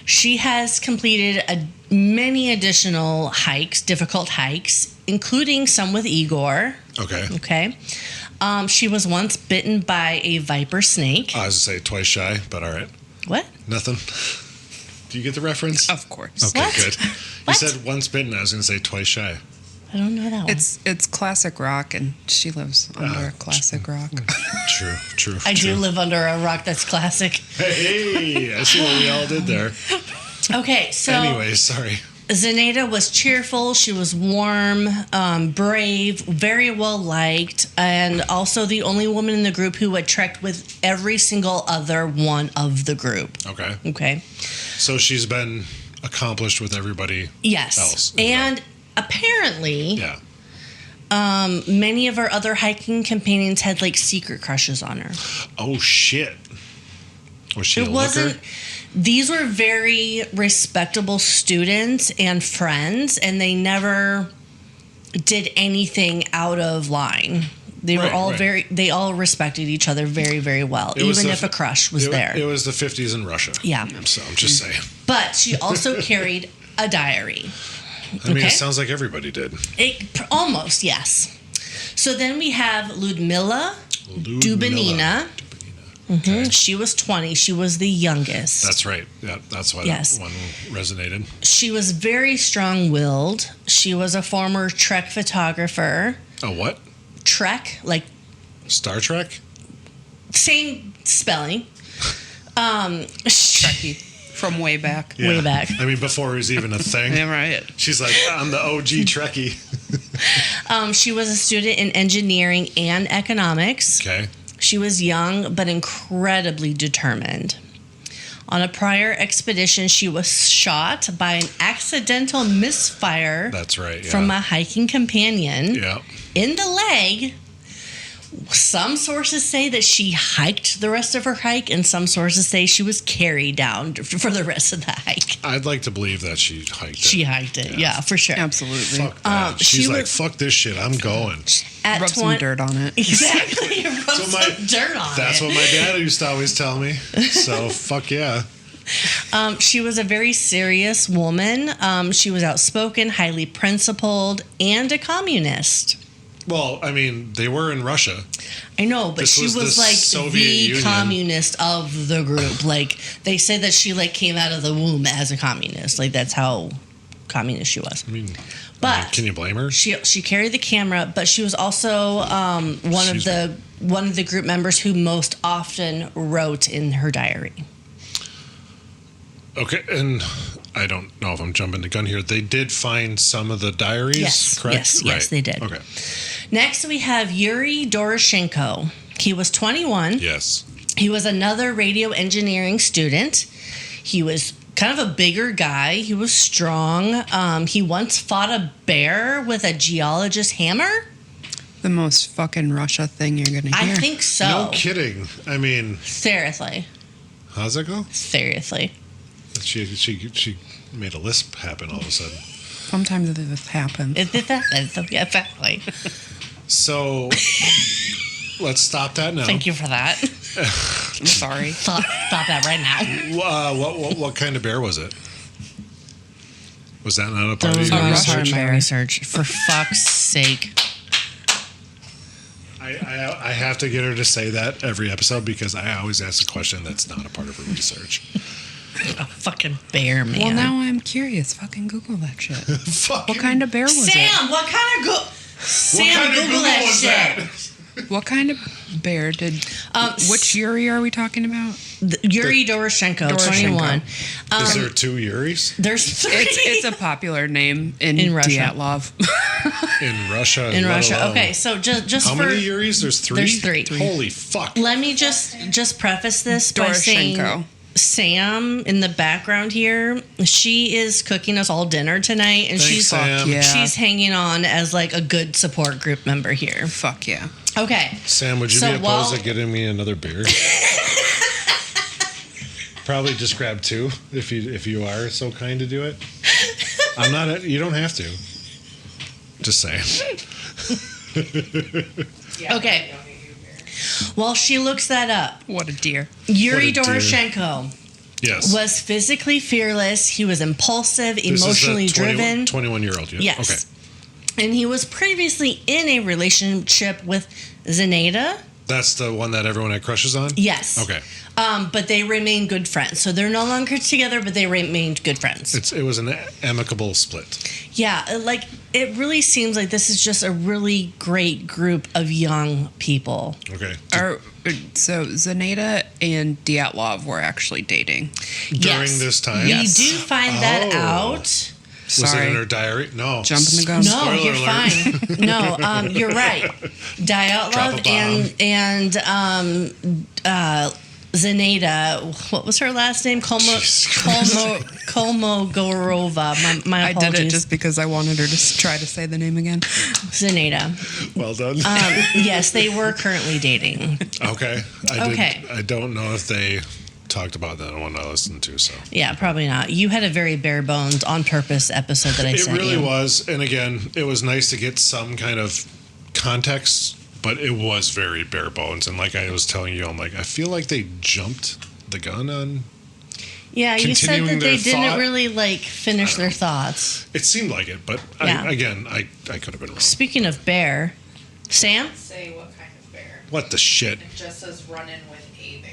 She has completed many additional hikes, difficult hikes, including some with Igor. Okay. Okay. She was once bitten by a viper snake. I was going to say twice shy, but all right. What? Nothing. Do you get the reference? Of course. Okay, What? good. You What? said once bitten. I was going to say twice shy. I don't know that one. It's classic rock, and she lives under classic rock. True. I do live under a rock that's classic. Hey, I see what we all did there. Okay, so Anyway, sorry. Zanata was cheerful. She was warm, brave, very well liked, and also the only woman in the group who had trekked with every single other one of the group. Okay. Okay. So she's been accomplished with everybody Yes. else. And apparently, Yeah. many of our other hiking companions had like secret crushes on her. Oh, shit. Was she It a wasn't. looker? These were very respectable students and friends, and they never did anything out of line. They were Right, all right. they all respected each other very, very well, It was even the- if a crush was It there. was the 50s in Russia. Yeah. So I'm just saying. But she also carried a diary. I mean, Okay. it sounds like everybody did. Almost, yes. So then we have Ludmila Dubinina. Okay. She was 20. She was the youngest. That's right. Yeah, that's why Yes. that one resonated. She was very strong-willed. She was a former Trek photographer. A what? Trek, like Star Trek? same spelling. Trekkie from way back. Way back. I mean, before it was even a thing. Yeah, right. She's like, I'm the OG Trekkie. She was a student in engineering and economics. Okay. She was young but incredibly determined. On a prior expedition, she was shot by an accidental misfire That's right. Yeah. from a hiking companion Yeah. in the leg. Some sources say that she hiked the rest of her hike, and some sources say she was carried down for the rest of the hike. I'd like to believe that she hiked it. She hiked it, yeah, for sure. Absolutely. Fuck that. she She's like, was- fuck this shit. I'm going. At Rub some dirt on it. Exactly. Rub So my- some dirt on That's it. what my dad used to always tell me. So fuck yeah. She was a very serious woman. She was outspoken, highly principled, and a communist. Well, I mean, they were in Russia. I know, but This she was was the like Soviet the Union. communist of the group. Like they say that she like came out of the womb as a communist. Like that's how communist she was. I mean, But can you blame her? she carried the camera, but she was also one She's- of the group members who most often wrote in her diary. Okay, and I don't know if I'm jumping the gun here. They did find some of the diaries, Yes, correct? yes, they did. Okay. Next, we have Yuri Doroshenko. He was 21. Yes. He was another radio engineering student. He was kind of a bigger guy. He was strong. He once fought a bear with a geologist hammer. The most fucking Russia thing you're gonna hear. I think so. No kidding. I mean, Seriously. how's that go? Seriously. She made a lisp happen all of a sudden. Sometimes this happens. Exactly. So let's stop that now. Thank you for that. I'm sorry. Stop that right now. What kind of bear was it? Was that not a part That was of your not Russian part research? of my bear. research. For fuck's sake. I have to get her to say that every episode because I always ask a question that's not a part of her research. A fucking bear, man. Well, now I'm curious. Fucking Google that shit. Fucking What kind of bear was it? Sam, what kind of What kind of Google that was shit. What kind of Bear did. Um, Which Yuri are we talking about? Yuri Doroshenko, 21. Is there 2 Yuris? There's 3. It's a popular name in Russia. Dyatlov. In Russia? in let Russia. alone- Okay, so just How for... many Yuris? There's 3? There's 3. Holy fuck. Let me just preface this by saying Doroshenko. Sam in the background here, she is cooking us all dinner tonight, and Thanks, Sam. Yeah. she's hanging on as like a good support group member here. Fuck yeah. Okay. Sam, would you So be opposed to getting me another beer? Probably just grab 2 if you are so kind to do it. I'm not. You don't have to. Just saying. Yeah, Okay. I don't need you here. While she looks that up, What a deer. Yuri What a dear. Doroshenko Yes. was physically fearless. He was impulsive, This is the emotionally 21 driven. 21-year-old. Yeah. Yes. Okay. And he was previously in a relationship with Zanata. That's the one that everyone had crushes on? Yes. Okay. But they remain good friends. So they're no longer together, but they remained good friends. It was an amicable split. Yeah, like it really seems like this is just a really great group of young people. Okay. So Zanata and Dyatlov were actually dating. During Yes. this time? We Yes. do find that Oh. out. Was it Sorry. in her diary? No. Jumping the gun. No, Spoiler you're alert. fine. No, you're right. Drop a Dyatlov bomb. and Zanata, what was her last name? Jesus Kolmogorova. My I apologies. did it just because I wanted her to try to say the name again. Zanata. Well done. Yes, they were currently dating. Okay. Okay. I don't know if they talked about that in one I listened to, so. Yeah, probably not. You had a very bare bones, on purpose episode that I It sent really you. was. And again, it was nice to get some kind of context, but it was very bare bones. And like I was telling you, I'm like, I feel like they jumped the gun on. Yeah, you said continuing that they their didn't thought. really like finish their thoughts. It seemed like it, but Yeah. I could have been wrong. Speaking of bear, Sam? Say what kind of bear. What the shit? It just says run in with a bear.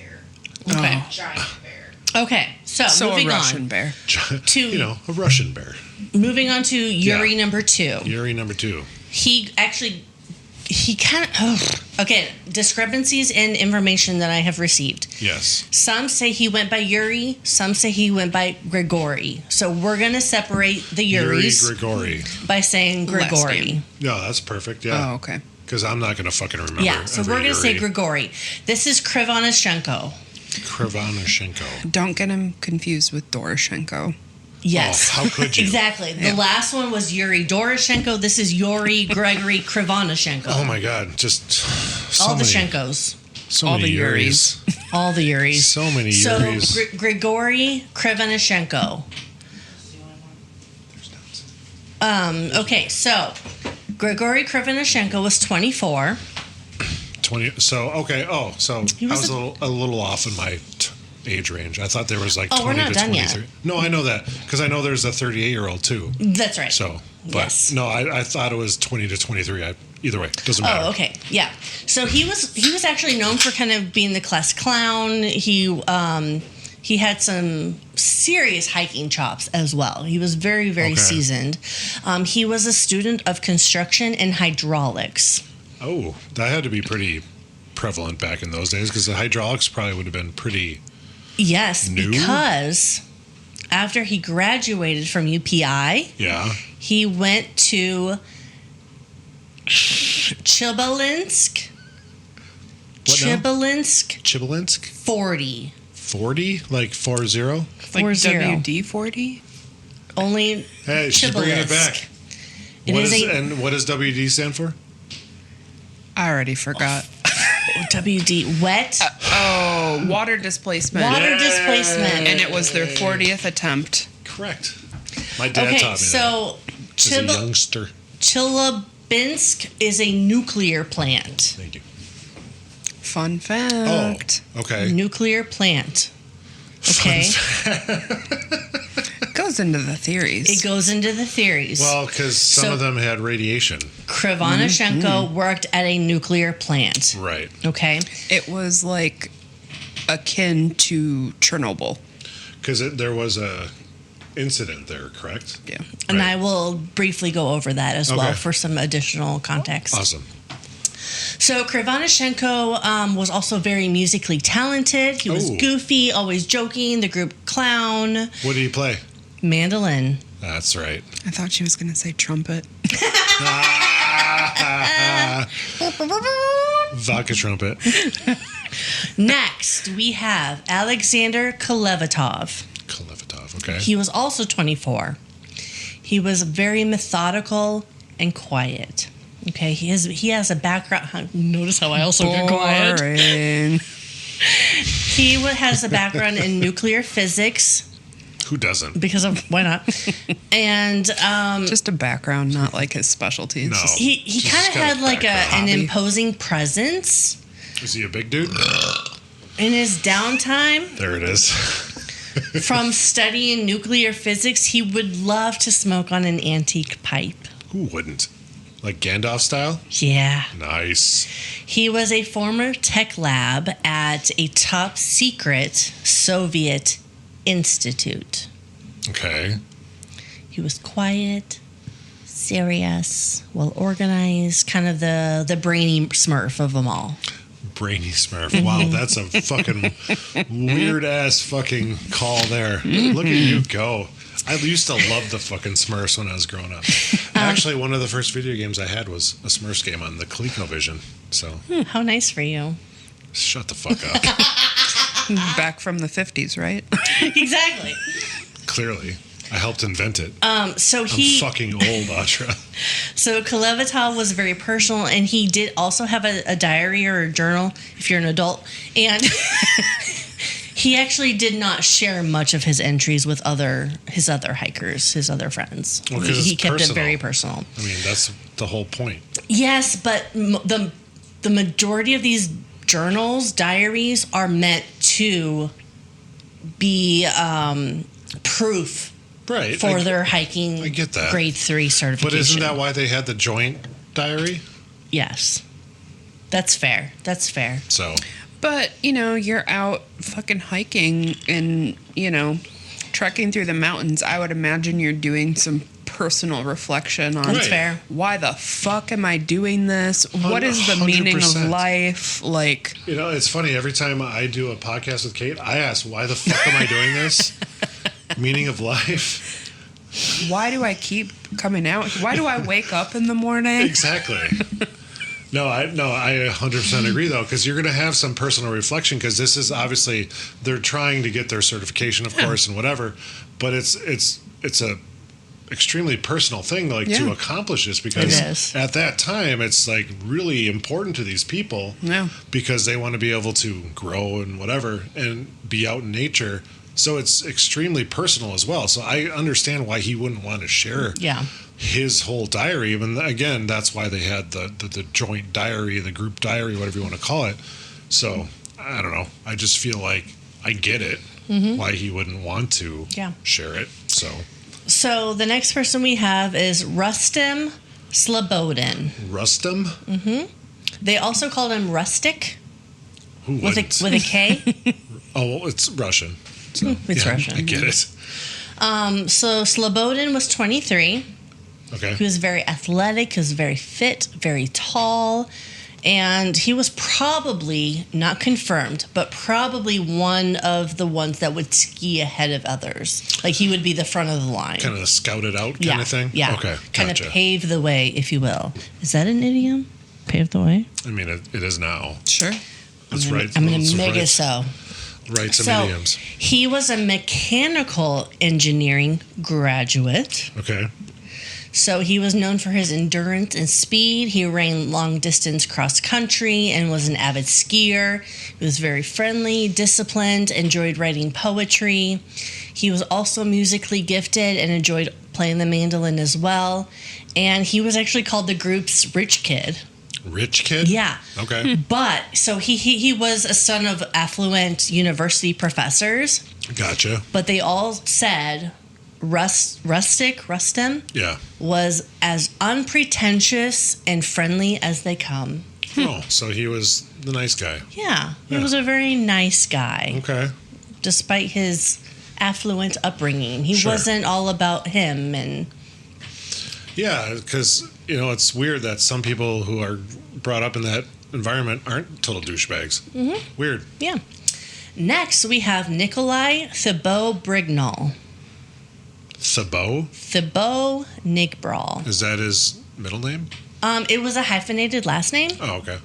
Okay. Giant bear. Okay. So, So moving a Russian on. bear. To- a Russian bear. Moving on to Yuri Yeah. number 2. Yuri number 2. He kind of okay, discrepancies in information that I have received. Yes. Some say he went by Yuri, some say he went by Grigory. So we're going to separate the Yuri Yuris Grigori. by saying Last Grigory. name. Yeah, that's perfect. Yeah. Oh, okay. Because I'm not going to fucking remember. Yeah, so every we're going to say Yuri. Grigory. This is Krivonishenko. Krivonishenko. Don't get him confused with Doroshenko. Yes. Oh, how could you? Exactly. The Yeah. last one was Yuri Doroshenko. This is Yuri Gregory Krivonishenko. Oh my God! Just so All the many, Shenkos. so all many the Yuris. All the Yuris. So many So Yuris. Grigory Krivonishenko. That's the only one. Okay, so Grigory Krivonishenko was 24. 20. So okay. Oh, so He I was was a little off in my age range. I thought there was like Oh, we're 20 not to done yet. 23. No, I know that because I know there's a 38-year-old too. That's right. So, but Yes. no, I thought it was 20 to 23. Either way, doesn't matter. Oh, okay. Yeah. So he was actually known for kind of being the class clown. He had some serious hiking chops as well. He was very, very Okay. seasoned. He was a student of construction and hydraulics. Oh, that had to be pretty prevalent back in those days because the hydraulics probably would have been pretty. Yes, New? because after he graduated from UPI, Yeah. he went to Chelyabinsk. What now? Chelyabinsk Chibelinsk? 40. 40? Like 40? Like 40. WD-40? Only Hey, she's bringing it Chelyabinsk. back. It What is is, a and what does WD stand for? I already forgot. WD wet Oh, water displacement. water Yeah. displacement. And it was their 40th attempt. Correct. My dad Okay, taught me so that as a youngster. Chelyabinsk is a nuclear plant. Thank you. Fun Oh, fact. okay. Nuclear plant. Okay, Goes into the theories. it goes into the theories. Well, because some So- of them had radiation. Krivonishenko worked at a nuclear plant. Right. Okay, It was like akin to Chernobyl. Because there was a incident there, correct? Yeah. and Right. I will briefly go over that as well Okay. for some additional context. Awesome. So Krivonischenko was also very musically talented. He was goofy, always joking, the group clown. What did he play? Mandolin. That's right. I thought she was going to say trumpet. Vodka trumpet. Next, we have Alexander Kolevatov, okay. He was also 24. He was very methodical and quiet. Okay, he has a background. Notice how I also get quiet. He has a background in nuclear physics. Who doesn't? Because of why not? And just a background, not like his specialty. No, he kind of had like an imposing presence. Is he a big dude? In his downtime, there it is. From studying nuclear physics, he would love to smoke on an antique pipe. Who wouldn't? Like Gandalf style? Yeah. Nice. He was a former tech lab at a top secret Soviet institute. Okay. He was quiet, serious, well organized, kind of the brainy Smurf of them all. Brainy Smurf. Wow, that's a fucking weird ass fucking call there. Look at you go. I used to love the fucking Smurfs when I was growing up. Actually, one of the first video games I had was a Smurfs game on the ColecoVision. So, how nice for you. Shut the fuck up. Back from the 50s, right? Exactly. Clearly. I helped invent it. So I'm fucking old, Audra. So Kolevatov was very personal, and he did also have a diary or a journal, if you're an adult. And he actually did not share much of his entries with his other hikers, his other friends. Well, he kept it very personal. I mean, that's the whole point. Yes, but the majority of these journals, diaries, are meant to be proof for their hiking I get that. grade 3 certification. But isn't that why they had the joint diary? Yes. That's fair. So. But, you're out fucking hiking and, trekking through the mountains. I would imagine you're doing some personal reflection on fair. Why the fuck am I doing this? What is the meaning of life? Like, it's funny. Every time I do a podcast with Kate, I ask, why the fuck am I doing this? Meaning of life. Why do I keep coming out? Why do I wake up in the morning? Exactly. No, I 100% agree though, because you're going to have some personal reflection, because this is obviously they're trying to get their certification, of course, and whatever, but it's a extremely personal thing, to accomplish this, because at that time it's like really important to these people, because they want to be able to grow and whatever and be out in nature. So it's extremely personal as well. So I understand why he wouldn't want to share his whole diary. And again, that's why they had the joint diary, the group diary, whatever you want to call it. So I don't know. I just feel like I get it, why he wouldn't want to share it. So the next person we have is Rustem Slobodin. Rustem? Mm-hmm. They also called him Rustic. Who with a K. Oh, it's Russian. So, it's Russian. I get it. So Slobodin was 23. Okay. He was very athletic. He was very fit, very tall. And he was probably, not confirmed, but probably one of the ones that would ski ahead of others. Like he would be the front of the line. Kind of scouted out kind of thing? Yeah. Okay. Kind of pave the way, if you will. Is that an idiom? Pave the way? I mean, it is now. Sure. That's right. I'm going to make it so. Rights and idioms. He was a mechanical engineering graduate. Okay. So he was known for his endurance and speed. He ran long distance cross country and was an avid skier. He was very friendly, disciplined, enjoyed writing poetry. He was also musically gifted and enjoyed playing the mandolin as well. And he was actually called the group's rich kid. Rich kid? Yeah. Okay. But so he was a son of affluent university professors. Gotcha. But they all said Rustem was as unpretentious and friendly as they come. Oh, so he was the nice guy. Yeah, he was a very nice guy. Okay. Despite his affluent upbringing, he wasn't all about him. And yeah, because it's weird that some people who are brought up in that environment aren't total douchebags. Mm-hmm. Weird. Yeah. Next, we have Nikolai Thibault-Brignol. Thibault-Nigbral. Is that his middle name? It was a hyphenated last name. Oh, okay.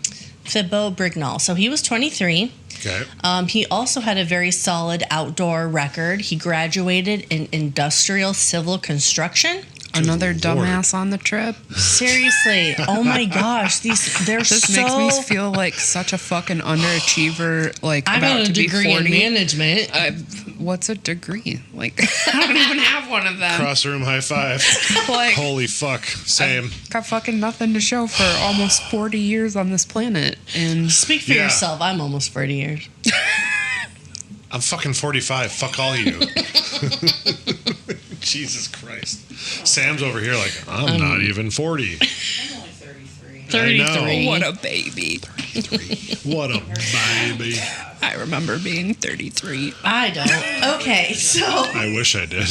Thibault-Brignol. So he was 23. Okay. He also had a very solid outdoor record. He graduated in industrial civil construction. Another Lord. dumbass on the trip. Seriously. Oh my gosh. They're This so... makes me feel like such a fucking underachiever. Like, I about got a to be degree 40. in management. What's a degree? Like, I don't even have one of them. Cross room high five. Like, Holy fuck. Same. got fucking nothing to show for almost 40 years on this planet. And Speak for Yeah. yourself. I'm almost 40 years. I'm fucking 45. Fuck all you. Jesus Christ. Sam's over here like, I'm not even 40. I'm only 33. 33. what a baby. What a baby. I remember being 33. I don't. Okay, so... I wish I did.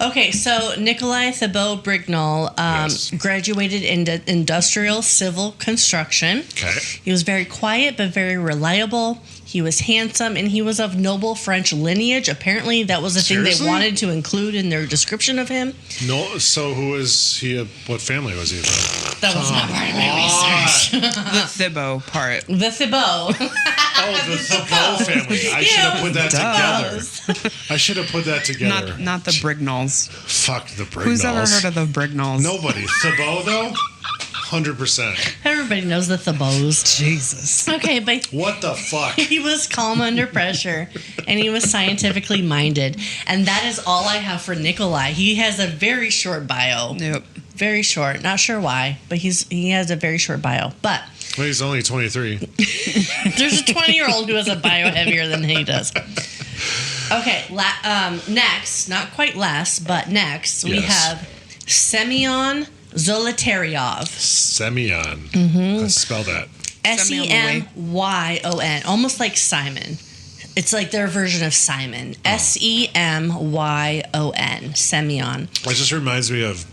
Okay, so Nikolai Thibault-Brignol Yes. graduated in industrial civil construction. Okay. He was very quiet but very reliable. He was handsome and he was of noble French lineage. Apparently, that was a thing Seriously? they wanted to include in their description of him. No, so who is he? What family was he from? That was not part of my research. The Thibault part. The Thibault. Oh, the Thibault family. I should have put that together. I should have put that together. Not the Brignolls. Fuck the Brignolls. Who's ever heard of the Brignolls? Nobody. Thibault, though? 100%. Everybody knows the Thibaults. Jesus. Okay, but What the fuck? he was calm under pressure and he was scientifically minded. And that is all I have for Nikolai. He has a very short bio. Yep. Very short. Not sure why, but he has a very short bio. But Well, he's only 23. there's a 20-year-old who has a bio heavier than he does. Okay, next, not quite last, but next, we Yes. have Semyon Zolotaryov. Semyon. Let's spell that. Semyon, almost like Simon. It's like their version of Simon. Semyon. Semyon. It just reminds me of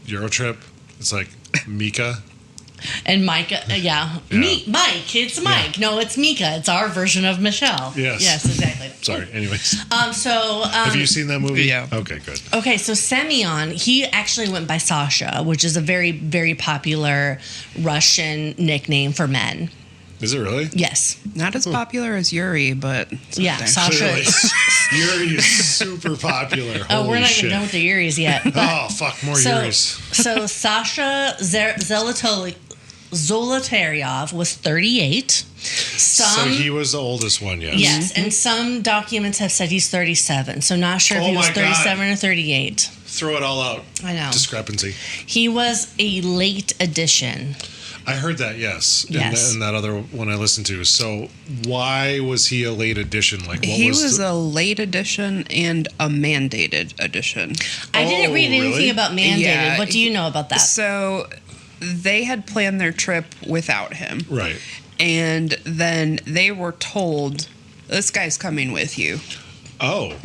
Eurotrip. It's like Mika. And Micah, yeah. Mike, it's Mike. No, it's Mika. It's our version of Michelle. Yes. Yes, exactly. Sorry. Anyways. Have you seen that movie? Yeah. Okay, good. Okay, so Semyon, he actually went by Sasha, which is a very, very popular Russian nickname for men. Is it really? Yes. Not as popular as Yuri, but it's Yeah, okay. Sasha. Clearly. Yuri is super popular. Holy Oh, we're not shit. even done with the Yuris yet. Oh, fuck, more Yuris. So Sasha Zolotaryov was 38. So he was the oldest one, yes. Yes, and some documents have said he's 37. So not sure if Oh he was my God. 37 or 38. Throw it all out. I know. Discrepancy. He was a late addition. I heard that, yes. Yes. And that other one I listened to. So why was he a late addition? Like, what He was the- a late addition and a mandated addition. I didn't read anything really? about mandated. Yeah, What do you know about that? So they had planned their trip without him. Right. And then they were told, this guy's coming with you, Oh.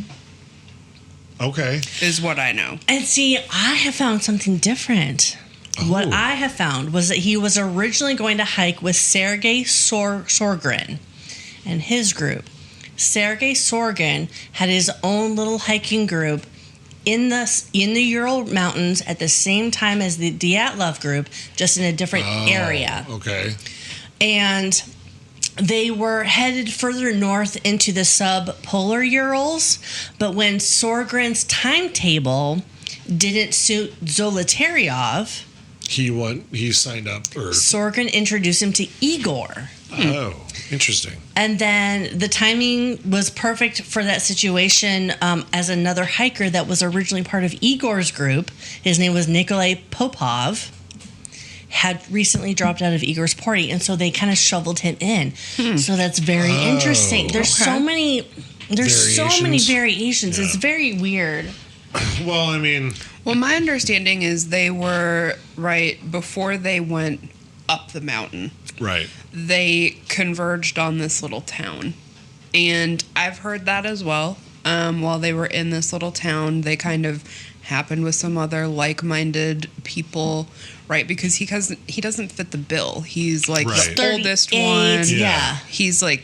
Okay. is what I know. And see, I have found something different. What Oh. I have found was that he was originally going to hike with Sergei Sorgin and his group. Sergei Sorgin had his own little hiking group in the Ural Mountains at the same time as the Dyatlov group, just in a different area. Okay. And they were headed further north into the subpolar Urals, but when Sorgin's timetable didn't suit Zolotaryov, He signed up. Sorgin introduced him to Igor. Oh, interesting. And then the timing was perfect for that situation, as another hiker that was originally part of Igor's group, his name was Nikolai Popov, had recently dropped out of Igor's party, and so they kind of shoveled him in. So that's very interesting. There's so many variations. Yeah. It's very weird. Well, I mean, Well, my understanding is they were, right before they went up the mountain, right. they converged on this little town. And I've heard that as well. while they were in this little town. They kind of happened with some other like-minded people, right? Because he doesn't fit the bill. He's like Right. the oldest 38, one. yeah. He's like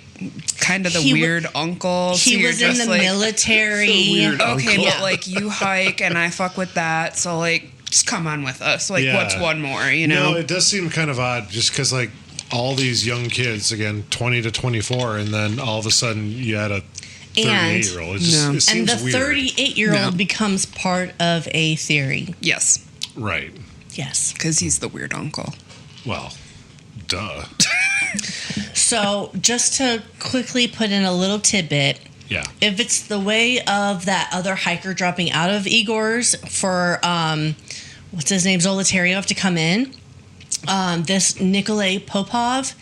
kind of the He weird uncle. So He you're was in just the like, military. weird okay, uncle. but like you hike and I fuck with that, so like just come on with us. Like Yeah. what's one more, you know? No, it does seem kind of odd just because, like, all these young kids, again, 20 to 24, and then all of a sudden you had a 38-year-old. It just No. it seems And the weird. 38-year-old No. becomes part of a theory. Yes, Right. Yes. because he's the weird uncle. Well, duh. So just to quickly put in a little tidbit, Yeah. if it's the way of that other hiker dropping out of Igor's for what's his name, Zolotaryov, to come in, this Nikolay Popov,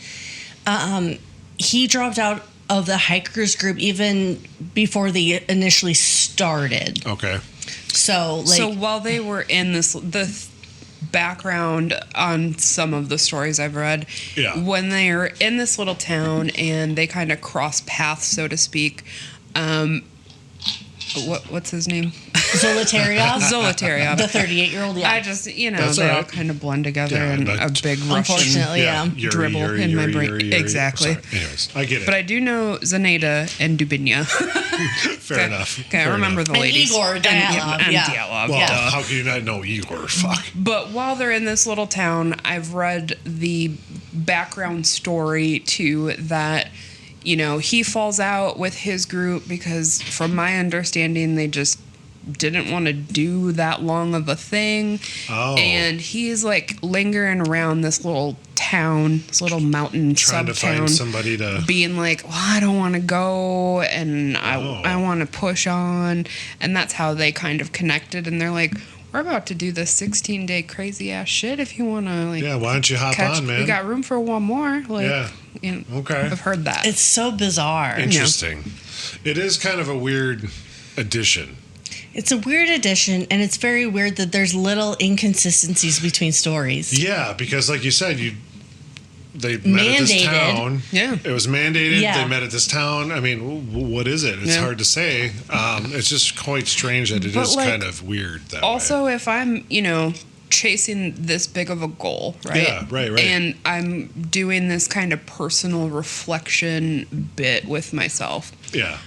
he dropped out of the hikers group even before they initially started. Okay. So like So while they were in the background on some of the stories I've read, Yeah. when they're in this little town and they kind of cross paths, so to speak, what's his name? Zolotaryov, Zolotaryov. the 38-year-old, yeah. I just, That's they all all right. kind of blend together Yeah, in but a big Russian Unfortunately, yeah. Yuri, dribble Yuri, in my Yuri, brain. Yuri, Yuri. Exactly. Sorry. Anyways, I get it. But I do know Zanata and Dubinya. Fair enough. Okay, I Fair remember enough. the And ladies. Igor Dyatlov, and yeah. Dyatlov, Well, duh. how can you not know Igor? Fuck. But while they're in this little town, I've read the background story to that, he falls out with his group because, from my understanding, they just didn't want to do that long of a thing. Oh. And he's like lingering around this little town, this little mountain Trying to sub-town, find somebody to. being like, well, I don't want to go and I want to push on. And that's how they kind of connected. And they're like, we're about to do this 16-day crazy ass shit. If you want to, like, Yeah, why don't you hop on, man? we got room for one more. Like, Yeah. Okay. I've heard that. It's so bizarre. Interesting. It is kind of a weird addition. It's a weird addition, and it's very weird that there's little inconsistencies between stories. Yeah, because like you said, they met at this Mandated. town. Yeah. It was mandated. Yeah. They met at this town. I mean, what is it? It's Yeah. hard to say. It's just quite strange that it But, is like, kind of weird that Also, way. if I'm, chasing this big of a goal, right? Yeah, right. And I'm doing this kind of personal reflection bit with myself. Yeah.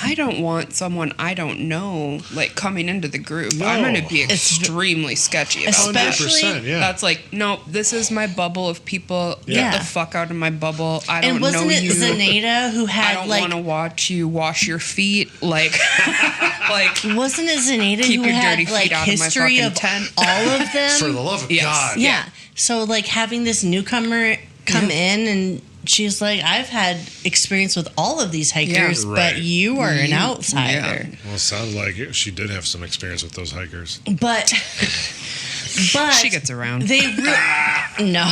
I don't want someone I don't know like coming into the group. No. I'm going to be extremely sketchy about that. Especially- 100%, yeah. That's like, nope, this is my bubble of people. Yeah. Get the fuck out of my bubble. I don't And know wasn't it you. Zanata who I had don't like want to watch you wash your feet. Like, wasn't it Zanata Keep who your had dirty like feet out of my history fucking of tent. all of them? For the love of Yes. God. yeah. So like having this newcomer come in and she's like, I've had experience with all of these hikers, Yeah. but Right. you are an Yeah. outsider. Well, it sounds like it. She did have some experience with those hikers. But she gets around. They no,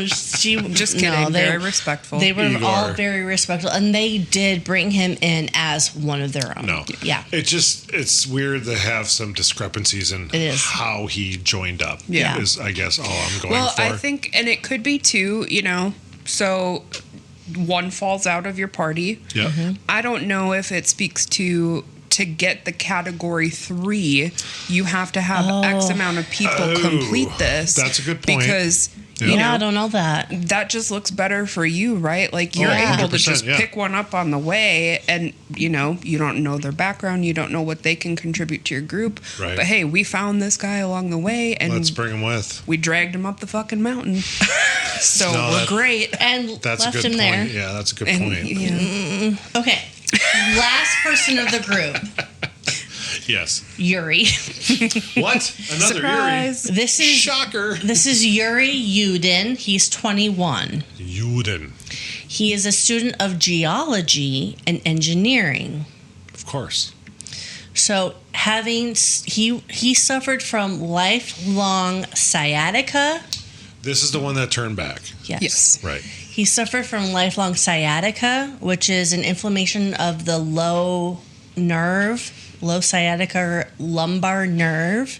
she Just kidding. No, Very respectful. They were Igor. all very respectful, and they did bring him in as one of their own. No. Yeah. It's weird to have some discrepancies in It is. how he joined up. Yeah. Is, I guess, all I'm going Well, for. I think, and it could be too, so one falls out of your party. Yeah. I don't know if it speaks to get the category 3, you have to have X amount of people Oh, complete this. that's a good point. Because Yeah. you Yeah, know I don't know that. that just looks better for you, right? Like you're yeah. able to 100%, just yeah. pick one up on the way, and you don't know their background, you don't know what they can contribute to your group. Right. But hey, we found this guy along the way, and Let's bring him with. we dragged him up the fucking mountain. So No, we're that- great. And That's left a good him point. there. Yeah, that's a good And, point. yeah. Okay. Last person of the group, Yes. Yuri. What? Another Surprise. This is Shocker. This is Yuri Yudin. He's 21. Yudin. He is a student of geology and engineering. Of course. So he suffered from lifelong sciatica. This is the one that turned back. Yes. Right. He suffered from lifelong sciatica, which is an inflammation of the low sciatica or lumbar nerve,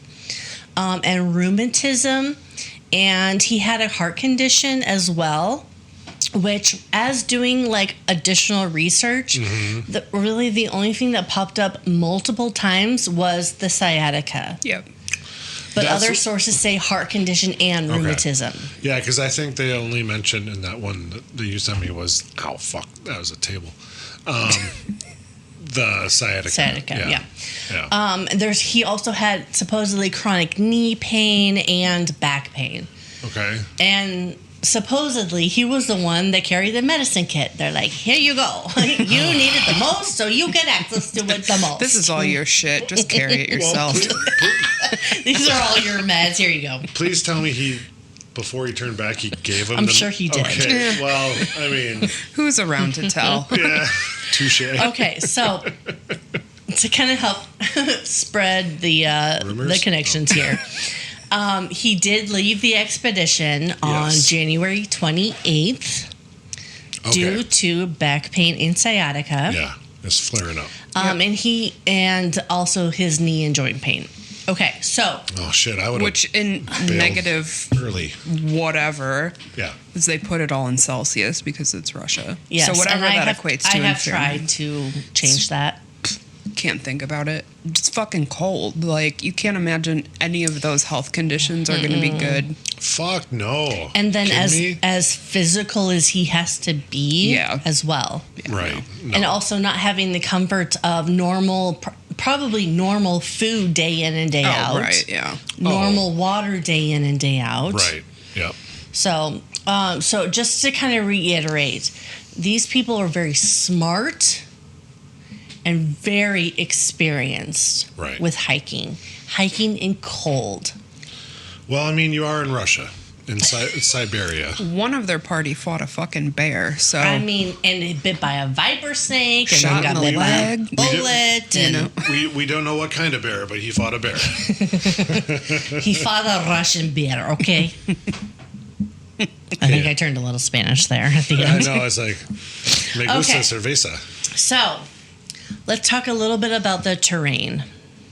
and rheumatism. And he had a heart condition as well. which, as doing like additional research, really the only thing that popped up multiple times was the sciatica. Yep. But other sources say heart condition and rheumatism. Yeah, because I think they only mentioned in that one that you sent me was, oh, fuck, that was a table. The sciatica. Sciatica, yeah. He also had supposedly chronic knee pain and back pain. Okay. And supposedly he was the one that carried the medicine kit. They're like, here you go. You need it the most, so you get access to it the most. This is all your shit. Just carry it yourself. These are all your meds. Here you go. Please tell me before he turned back, he gave him. I'm sure he did. Okay. Well, I mean, who's around to tell? Yeah. Touche. Okay, so to kind of help spread the connections here, he did leave the expedition on January 28th due to back pain and sciatica. Yeah, it's flaring up. And also his knee and joint pain. Okay, so. Oh shit! I would. Which in negative early whatever. Yeah. Is they put it all in Celsius because it's Russia. Yes, so whatever that equates to. I have tried to change that. Can't think about it. It's fucking cold. Like, you can't imagine any of those health conditions are going to be good. Fuck no. And then as physical as he has to be as well. Yeah, right. No. And also not having the comfort of probably normal food day in and day out. Right, yeah. Normal water day in and day out. Right, yep. So just to kind of reiterate, these people are very smart and very experienced with hiking in cold. Well, I mean, you are in Russia, in Siberia. One of their party fought a fucking bear, so... I mean, and it bit by a viper snake, and shot then got bit by a bullet. We don't know what kind of bear, but he fought a bear. He fought a Russian bear, okay? I think I turned a little Spanish there at the end. I know, it's like, me gusta cerveza. So, let's talk a little bit about the terrain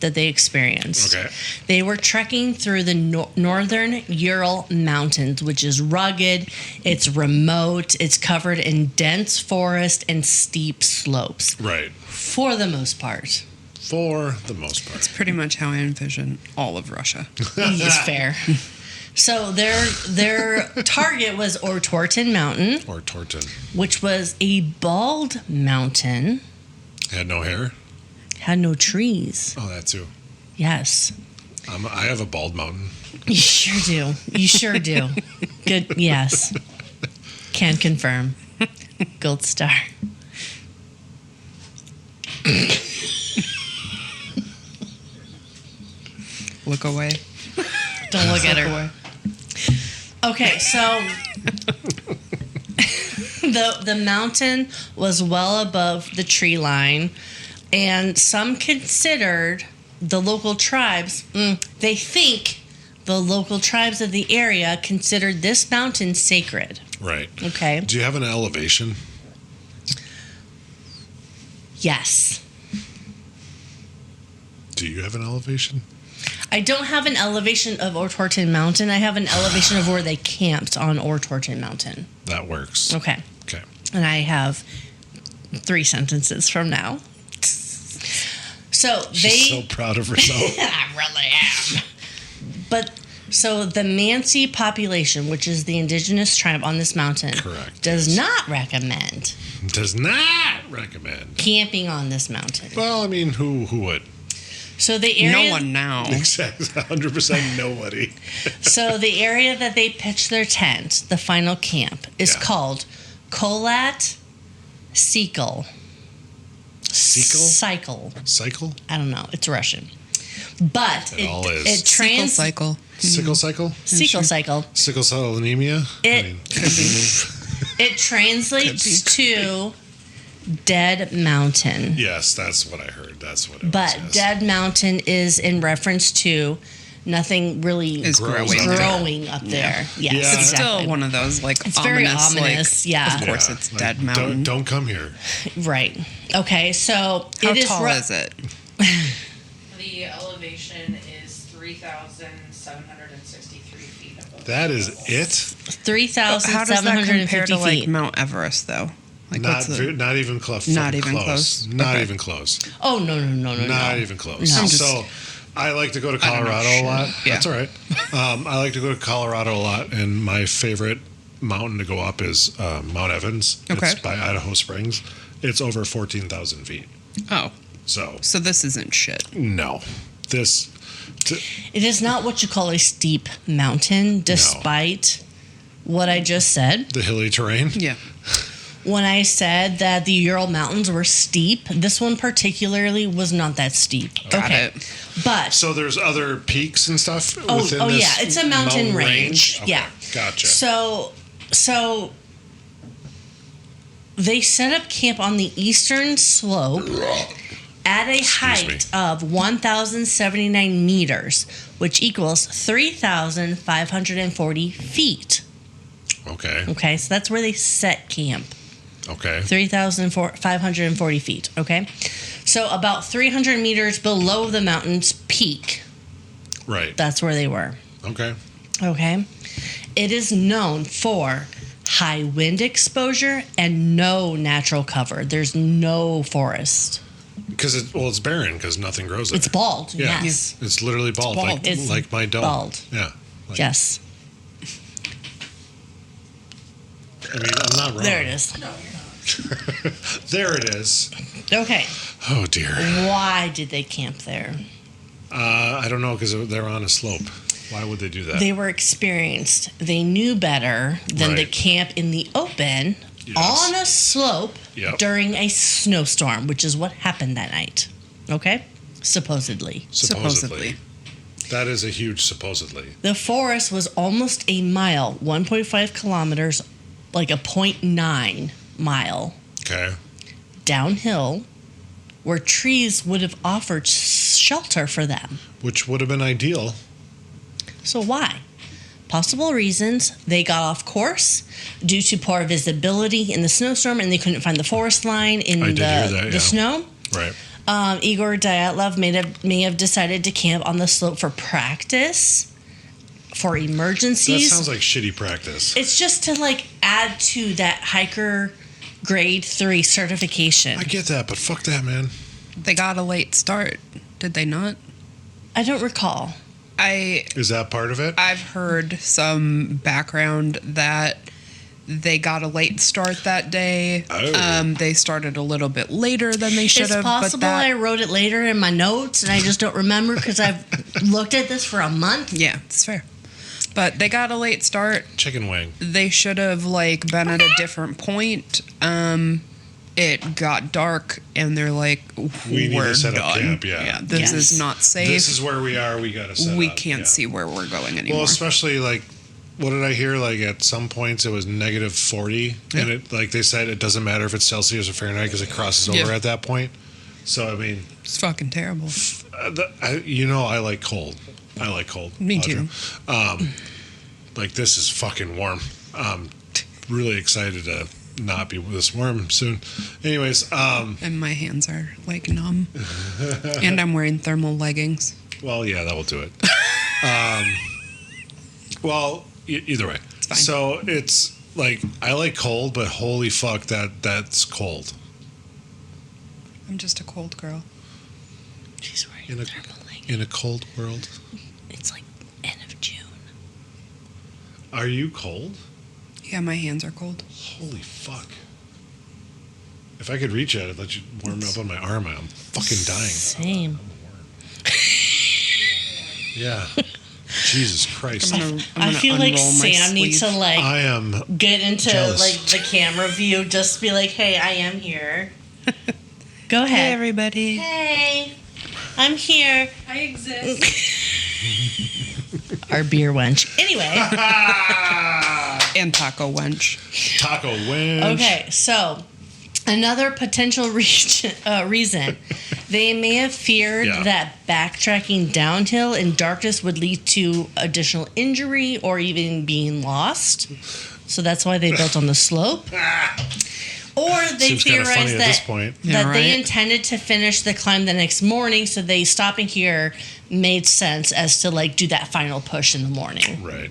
that they experienced. Okay. They were trekking through the northern Ural Mountains, which is rugged, it's remote, it's covered in dense forest and steep slopes. Right. For the most part. It's pretty much how I envision all of Russia. It's fair. So their target was Ortorton Mountain. Which was a bald mountain. Had no hair? Had no trees. Oh, that too. Yes. I have a bald mountain. You sure do. Good. Yes. Can confirm. Gold star. Look away. Don't look at her. Away. Okay, so the mountain was well above the tree line, and some considered the local tribes, they think the local tribes of the area considered this mountain sacred. Right. Okay. Do you have an elevation? Yes. Do you have an elevation? I don't have an elevation of Ortorton Mountain. I have an elevation of where they camped on Ortorton Mountain. That works. Okay. And I have 3 sentences from now. So She's so proud of herself. I really am. But so the Mansi population, which is the indigenous tribe on this mountain, does not recommend camping on this mountain. Well, I mean, who would? So the area, no one now. Exactly, 100% nobody. So the area that they pitched their tent, the final camp, is called Kolat Sikal. Cycle? I don't know. It's Russian. But it cycle. Sickle cycle? Sickle cycle. Sickle cell anemia? It translates to Dead Mountain. Yes, that's what I heard. That's what it was. But Dead Mountain is in reference to nothing really growing up there. Yes, it's exactly. still one of those it's very ominous. Of course, it's Dead Mountain. Don't come here. Right. Okay. So how tall is it? The elevation is 3,763 feet above. That is it? 3,750 How does that compare to like feet. Mount Everest though? Like Not even close. Not even close. Not Okay. even close. Oh, no. Not even close. No. So I like to go to I don't know Colorado a shit. lot. Yeah. That's all right. I like to go to Colorado a lot, and my favorite mountain to go up is Mount Evans. Okay. It's by Idaho Springs. It's over 14,000 feet. Oh, So so this isn't shit. no, this. It is not what you call a steep mountain, despite what I just said. The hilly terrain. Yeah. When I said that the Ural Mountains were steep, this one particularly was not that steep. Got okay. it. But So there's other peaks and stuff oh within yeah, this it's a mountain range. Okay, Yeah. Gotcha. So they set up camp on the eastern slope at a height of 1,079 meters, which equals 3,540 feet. Okay. Okay, so that's where they set camp. Okay. 3,540 feet. Okay, so about 300 meters below the mountain's peak. Right. That's where they were. Okay. Okay, it is known for high wind exposure and no natural cover. There's no forest. Because it's barren because nothing grows there. It's bald. Yeah. Yes. It's literally bald. bald. Like, It's like my dome. bald. Yeah. Like, Yes. I mean, I'm not wrong. There it is. There it is. Okay. Oh dear. Why did they camp there? I don't know because they're on a slope. Why would they do that? They were experienced. They knew better than to Right. camp in the open Yes. on a slope Yep. during a snowstorm, which is what happened that night. Okay? Supposedly. Supposedly. That is a huge supposedly. The forest was almost a mile, 1.5 kilometers, like a 0.9 mile Okay. downhill, where trees would have offered shelter for them. Which would have been ideal. So why? Possible reasons: they got off course due to poor visibility in the snowstorm, and they couldn't find the forest line in I did hear that, the yeah. snow. Right. Igor Dyatlov may have decided to camp on the slope for practice, for That emergencies. sounds like shitty practice. It's just to like add to that hiker grade 3 certification. I get that, but fuck that, man. They got a late start, did they not? I don't recall. Is that part of it? I've heard some background that they got a late start that day. Oh. They started a little bit later than they should It's have. possible but I wrote it later in my notes and I just don't remember because I've looked at this for a month. yeah, it's fair. But they got a late start. Chicken wing. They should have like been at a different point. It got dark, and they're like, We need "We're to set done. up camp, yeah. this Yes. is not safe. This is where we are. We got to set we up. can't Yeah. see where we're going anymore." Well, especially like, what did I hear? Like at some points it was negative 40, and Yeah. it like they said it doesn't matter if it's Celsius or Fahrenheit because it crosses over Yeah. at that point. So I mean, It's fucking terrible. I like cold. I like cold. Me Audra. too. Like this is fucking warm. Really excited to not be this warm soon. Anyways, And my hands are like numb. And I'm wearing thermal leggings. well, yeah, that will do it. Well, either way. It's fine. So it's like I like cold, but holy fuck, that's cold. I'm just a cold girl. She's wearing In a- thermal leggings. In a cold world, It's like end of June. are you cold? Yeah, my hands are cold. Holy fuck! If I could reach it, I'd let you warm me up on my arm. I'm fucking dying. Same. Yeah. Jesus Christ. I feel like unroll my Sam needs to sleeve. like I am. get into jealous. like the camera view, just be like, "Hey, I am here." Go Hey, ahead. everybody. Hey, I'm here. I exist. Our beer wench. Anyway, And taco wench. Taco Winch. okay. So another potential reason they may have feared Yeah. that backtracking downhill in darkness would lead to additional injury or even being lost. So that's why they built on the slope. Or they Seems kinda funny theorized at that, this point. Yeah, that they right. intended to finish the climb the next morning, so they stopping here made sense as to like do that final push in the morning. Right.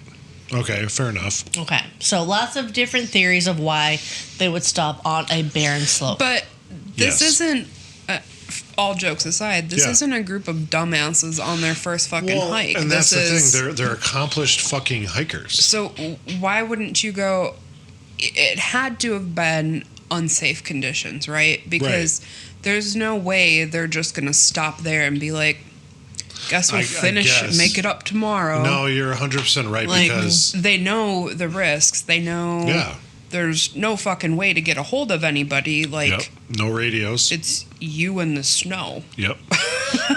Okay, fair enough. Okay, so lots of different theories of why they would stop on a barren slope. But this Yes. isn't, all jokes aside, this Yeah. isn't a group of dumbasses on their first fucking hike. And that's this the thing. They're accomplished fucking hikers. So why wouldn't you go? It had to have been unsafe conditions, right? Because there's no way they're just going to stop there and be like, guess we'll I finish, guess. make it up tomorrow. No, you're 100% right Like, because they know the risks. They know yeah, there's no fucking way to get a hold of anybody. Like, yep, no radios. it's you in the snow. Yep.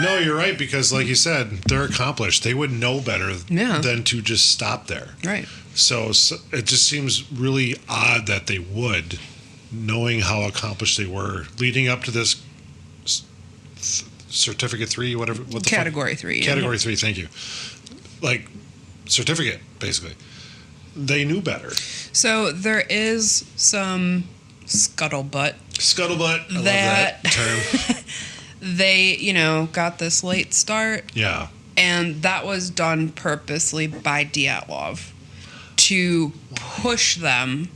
No, you're right because, like you said, they're accomplished. They would know better Yeah. than to just stop there. Right. So it just seems really odd that they would, knowing how accomplished they were leading up to this certificate 3, whatever. What the Category 3. yeah. Category 3. Thank you. Like certificate, basically. They knew better. So there is some scuttlebutt. Scuttlebutt. I love That- that term. They, got this late start. Yeah. And that was done purposely by Dyatlov to push them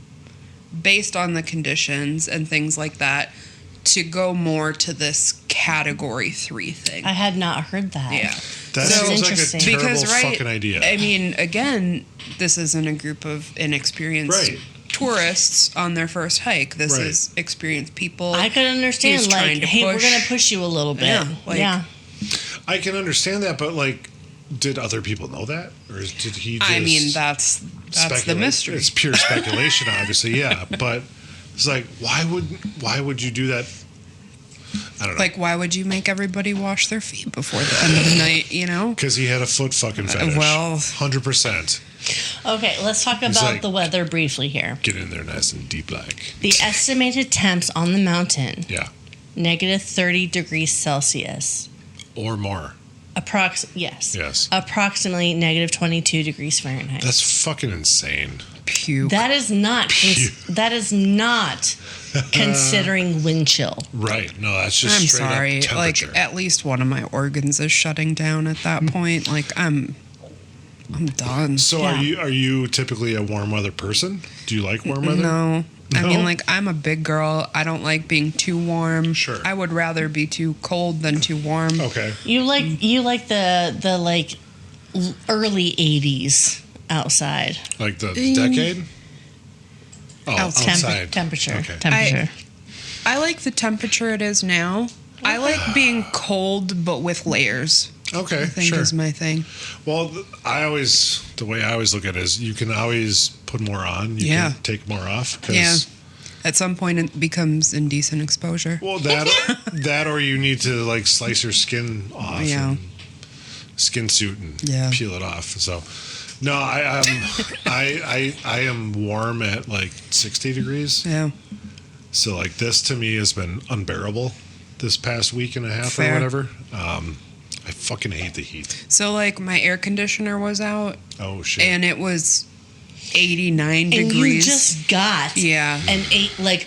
based on the conditions and things like that to go more to this category 3 thing. I had not heard that. Yeah. That So seems like a interesting. terrible fucking idea. I mean, again, this isn't a group of inexperienced Right. tourists on their first hike. This Right. is experienced people. I could understand, Who's like, trying to hey, we're push. going to push you a little bit. Yeah, like- yeah. I can understand that, but like, did other people know that, or did he? Just I mean, that's the speculate? mystery. It's pure speculation, obviously. Yeah, but it's like, why would you do that? I don't know. Like, why would you make everybody wash their feet before the end of the night, Because he had a foot fucking fetish. well- 100%. Okay, let's talk about like- the weather briefly here. Get in there nice and deep, like. The estimated temps on the mountain, Yeah, negative 30 degrees Celsius. or more. Yes. Yes. Approximately negative 22 degrees Fahrenheit. That's fucking insane. puke. That is not. That is not considering wind chill. Right. No, that's just I'm straight sorry. up temperature. Like, at least one of my organs is shutting down at that point. Like, I'm done. So Yeah. are you typically a warm weather person? Do you like warm weather? No. I No? mean, like, I'm a big girl. I don't like being too warm. Sure. I would rather be too cold than too warm. Okay. You like the like early 80s outside. Like the decade? Oh, outside. Temperature. Okay. Temperature. I like the temperature it is now. I like being cold, but with layers. Okay, I think sure. is my thing. Well, the way I always look at it is you can always put more on. You Yeah. can take more off. 'Cause- Yeah. At some point, it becomes indecent exposure. Well, that or you need to like slice your skin off. Yeah. And skin suit and Yeah. peel it off. So, no, I am warm at like 60 degrees. Yeah. So like this to me has been unbearable this past week and a half Fair. or whatever. I fucking hate the heat. So, like, my air conditioner was out, Oh shit. and it was 89 And degrees. you just got Yeah. an eight like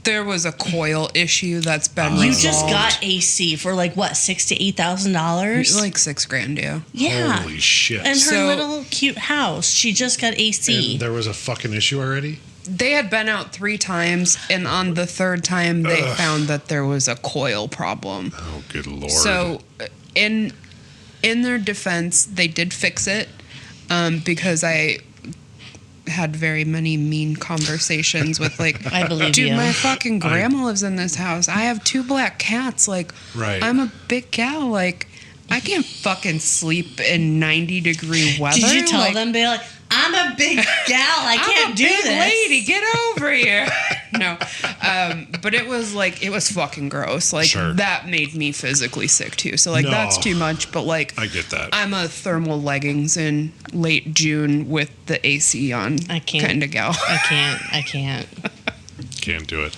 There was a coil issue that's been you resolved. just got AC for like what $6,000 to $8,000. like $6,000, yeah. Yeah. Holy shit. And her So- little cute house, she just got AC. And there was a fucking issue already? They had been out 3 times, and on the 3rd time, they found that there was a coil problem. Oh, good lord. So, in their defense, they did fix it because I had very many mean conversations with like, I believe dude, you. my fucking grandma lives in this house. I have 2 black cats. Like, Right. I'm a big gal. Like, I can't fucking sleep in 90-degree weather. Did you tell Like, them, be like, I'm a big gal, I can't I'm a do big this. lady, get over here. No, but it was fucking gross. Like, Sure. that made me physically sick too. So like, No. that's too much. But like, I get that. I'm a thermal leggings in late June with the AC on. I can't. Kind of gal. I can't. Can't do it.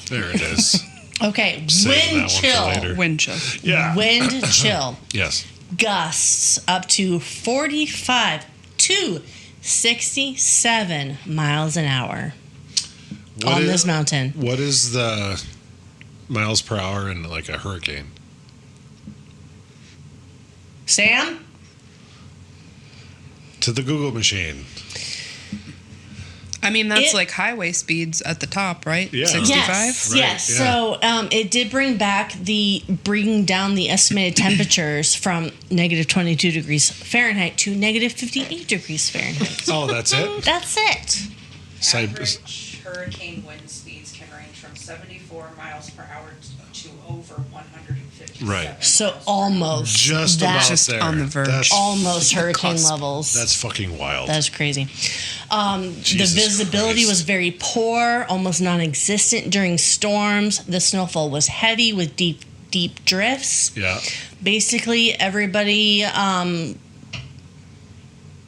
There it is. Okay, Save wind that one for chill. later. Wind chill. Yeah. Wind chill. Yes. Gusts up to 45 to 67 miles an hour What on is- this mountain. What is the miles per hour in like a hurricane? Sam? To the Google machine. I mean, that's It- like highway speeds at the top, right? Yeah. 65? Yes, Right, yes. yeah. So it did bring down the estimated temperatures from negative 22 degrees Fahrenheit to negative 58 degrees Fahrenheit. Oh, that's it? That's it. Average hurricane wind speeds can range from 74 miles per hour to over 157 Right. So miles per hour. almost Just that- about Just there. on the verge. That's, almost hurricane cusp. levels. that's fucking wild. That's crazy. The Jesus visibility Christ. was very poor, almost non-existent during storms. The snowfall was heavy with deep drifts. Yeah. Basically, everybody.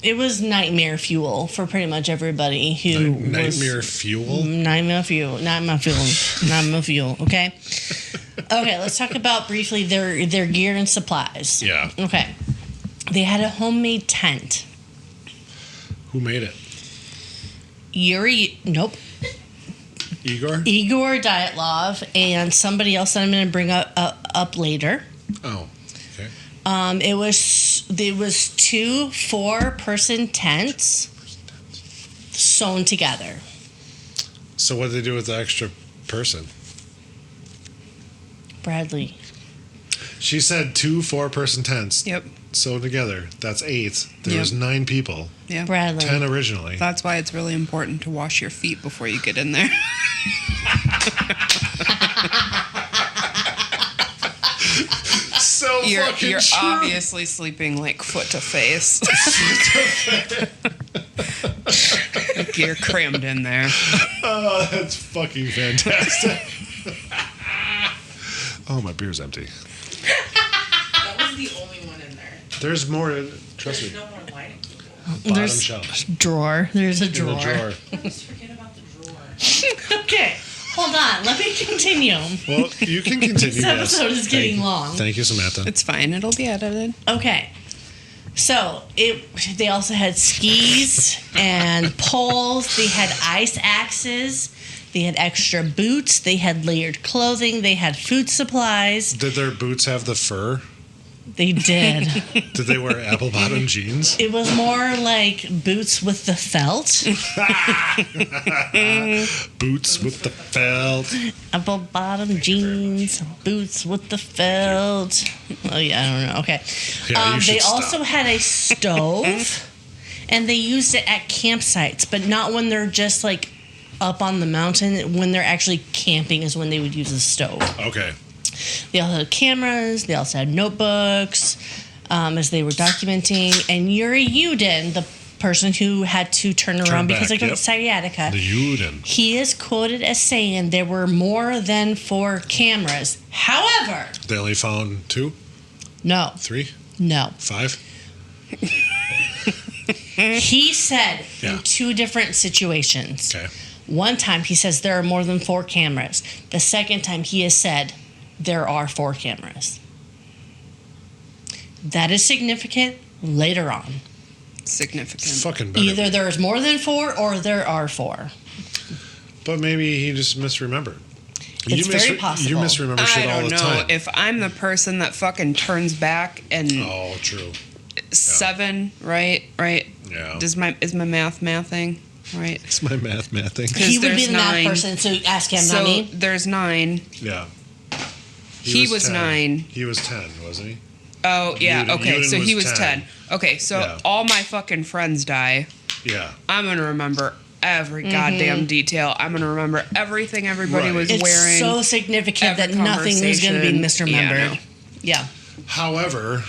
It was nightmare fuel for pretty much everybody who Nightmare was fuel? nightmare fuel. Okay. Okay. Let's talk about briefly their gear and supplies. Yeah. Okay. They had a homemade tent. Who made it? Nope. Igor? Igor Dyatlov and somebody else that I'm going to bring up later. Oh, okay. It was 2 4-person tents sewn together. So what did they do with the extra person? Bradley. She said 2 4-person tents Yep. sewn together. That's 8. There's Yep. 9 people. Yeah. Bradley. 10 originally. That's why it's really important to wash your feet before you get in there. So You're fucking true. obviously sleeping like foot to face. Like you're crammed in there. Oh, that's fucking fantastic. Oh, my beer's empty. That was the only one in there. There's more. Trust There's me. no more lighting people. Bottom There's shelf. drawer. There's a In drawer. the drawer. I always forget about the drawer. Okay. Hold on. Let me continue. Well, you can continue. This yes. episode is getting Thank- long. Thank you, Samantha. It's fine. It'll be edited. Okay. So they also had skis and poles. They had ice axes. They had extra boots. They had layered clothing. They had food supplies. Did their boots have the fur? They did. Did they wear apple bottom jeans? It was more like boots with the felt. Boots with the felt. Apple bottom jeans, boots with the felt. Oh yeah, I don't know. Okay. Yeah, you should They stop. also had a stove, and they used it at campsites, but not when they're just like up on the mountain. When they're actually camping is when they would use the stove. Okay. They also had cameras. They also had notebooks as they were documenting. And Yuri Udin, the person who had to turn around because back, of yep. sciatica, The Uden. he is quoted as saying there were more than 4 cameras. However, They only found 2, no, 3, no. 5. He said Yeah. in 2 different situations. Okay. One time he says there are more than 4 cameras. The second time he has said there are 4 cameras. That is significant later on. Significant. Fucking better. Either there is more than 4 or there are 4. But maybe he just misremembered. It's very possible. You misremember shit I all don't the know. time. If I'm the person that fucking turns back and Oh, true. 7, right? Yeah. Is my mathing? Right. It's my mathing. He would be there's the math 9. person, so ask him, So not me. there's 9. Yeah. He was 10. 9. He was 10, wasn't he? Oh, yeah. Uden- Okay. Uden So he was was 10. 10. Okay. So Yeah. all my fucking friends die. Yeah. I'm going to remember every goddamn detail. I'm going to remember everything everybody Right. was It's wearing. so significant every that nothing is going to be conversation. misremembered. Yeah, Yeah. However,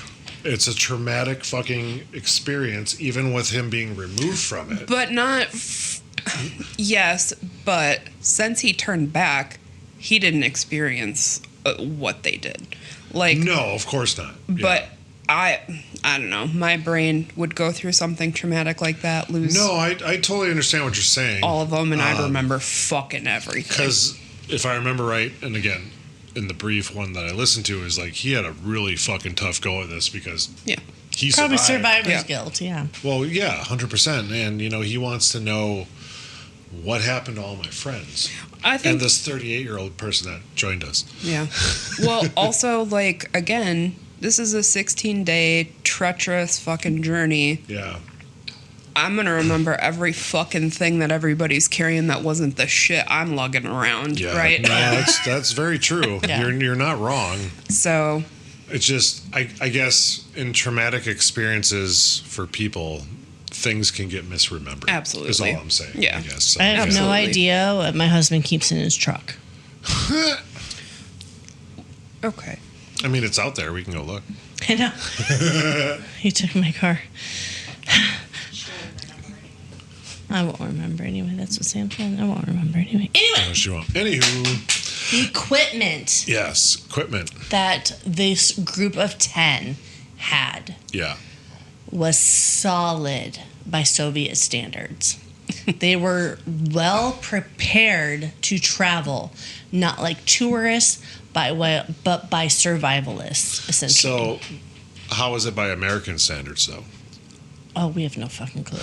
it's a traumatic fucking experience, even with him being removed from it. But not. Yes, but since he turned back, he didn't experience what they did. Like, No, of course not. Yeah. but I don't know. My brain would go through something traumatic like that, lose No, I totally understand what you're saying. all of them, and I'd remember fucking everything. Because if I remember right, and again, in the brief one that I listened to, is like he had a really fucking tough go at this because Yeah. he Probably survived. survivor's guilt, yeah. Well, yeah, 100%. And, he wants to know what happened to all my friends. I think And this 38-year-old person that joined us. Yeah. Well, also, again, this is a 16-day treacherous fucking journey. Yeah. I'm going to remember every fucking thing that everybody's carrying that wasn't the shit I'm lugging around, Yeah. right? No, that's very true. Yeah. You're not wrong. So, It's just, I guess, in traumatic experiences for people, things can get misremembered. Absolutely. Is all I'm saying. Yeah. I guess. So, I have no Absolutely. idea what my husband keeps in his truck. okay. I mean, it's out there. We can go look. I know. He took my car. She'll remember anyway. I won't remember anyway. That's what Sam said. I won't remember anyway. Anyway, No, she won't. Anywho, the equipment yes, equipment. that this group of 10 had Yeah. was solid by Soviet standards. They were well prepared to travel, not like tourists, but by survivalists, essentially. So, how is it by American standards, though? Oh, we have no fucking clue.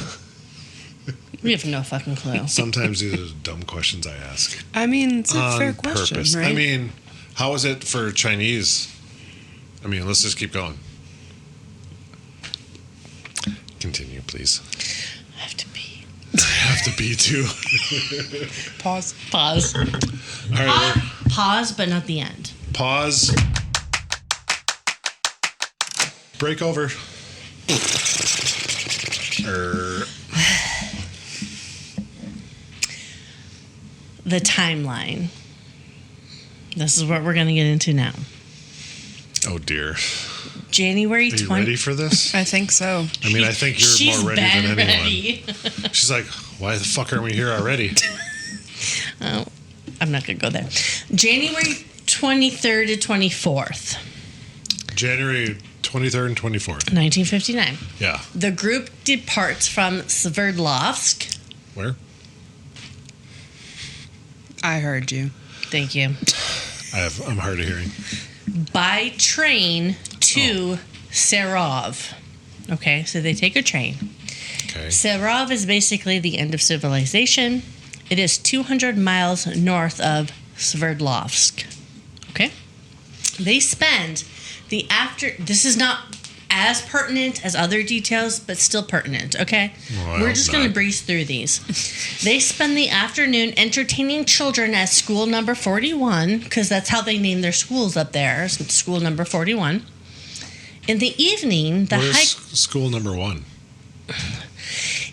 We have no fucking clue. Sometimes these are dumb questions I ask. I mean, it's a On fair question, purpose. right? I mean, how is it for Chinese? I mean, let's just keep going. Continue, please. I have to pee. I have to be too. Pause. Pause. All right, Pause, but not the end. pause. Break over. The timeline. This is what we're going to get into now. Oh dear. January Are you 20. ready for this? I think so. I mean, I think you're She's more ready than been anyone. ready. She's like, why the fuck aren't we here already? Oh, I'm not going to go there. January 23rd to 24th, January 23rd and 24th. 1959. Yeah. The group departs from Sverdlovsk. Where? I heard you. Thank you. I'm hard of hearing. By train to Serov. Okay, so they take a train. Okay. Serov is basically the end of civilization. It is 200 miles north of Sverdlovsk. Okay? They spend this is not as pertinent as other details, but still pertinent, okay? Well, We're just going to not. breeze through these. They spend the afternoon entertaining children at school number 41, because that's how they name their schools up there, school number 41. In the evening, Where's school number 1?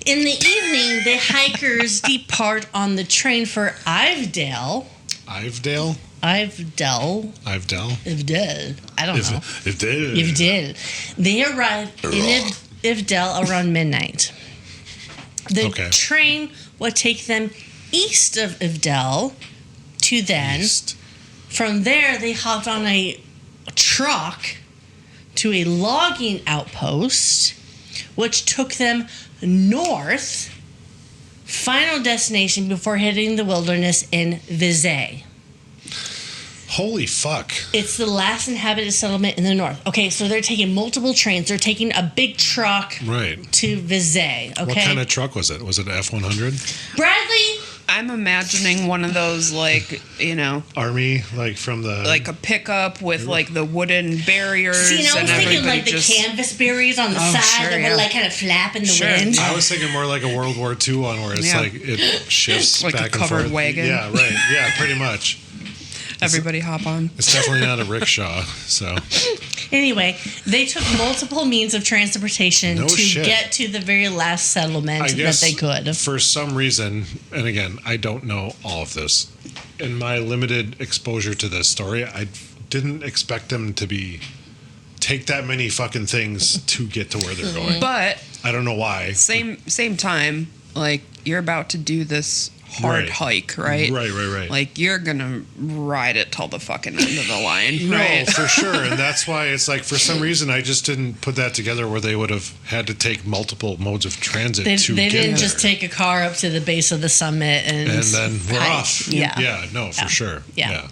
In the evening, the hikers depart on the train for Ivedale. Ivedale? Ivedale. I don't know. Ivedale. They arrive in Ivedale around midnight. The Okay. train would take them east of Ivedale to then. East. From there, they hopped on a truck to a logging outpost, which took them north. Final destination before hitting the wilderness in Vizay. Holy fuck. It's the last inhabited settlement in the north. Okay, so they're taking multiple trains. They're taking a big truck Right. to Vizay. Okay, What kind of truck was it? Was it an F-100? Bradley? I'm imagining one of those, Army, like from the... like a pickup with the wooden barriers. See, and I was and thinking everybody like the just, canvas barriers on the Oh, side sure, that yeah. would kind of flap in the Sure. wind. I was thinking more like a World War II one where it's Yeah. like it shifts Like a back and covered forth. wagon. Yeah, right. Yeah, pretty much. everybody hop on. It's definitely not a rickshaw. So Anyway, they took multiple means of transportation No to shit. get to the very last settlement I that guess they could. for some reason, and again, I don't know all of this. In my limited exposure to this story, I didn't expect them to take that many fucking things to get to where they're going. But I don't know why. same time, you're about to do this hard Right. hike, right? Right. Like you're gonna ride it till the fucking end of the line, No, right? for sure. And that's why it's like, for some reason, I just didn't put that together where they would have had to take multiple modes of transit They to didn't get just there. take a car up to the base of the summit and And then we're hike. off. Yeah. Yeah, no, for sure. Yeah.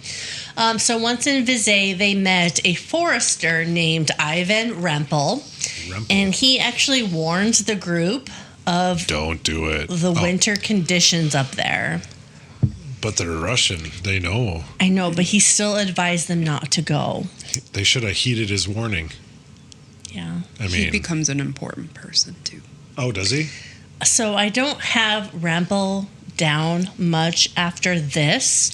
So once in Vizay, they met a forester named Ivan Rempel. And he actually warns the group of don't do it. The winter conditions up there. But they're Russian. They know. I know, but he still advised them not to go. They should have heeded his warning. Yeah. I mean, he becomes an important person, too. Oh, does he? So I don't have Rempel down much after this.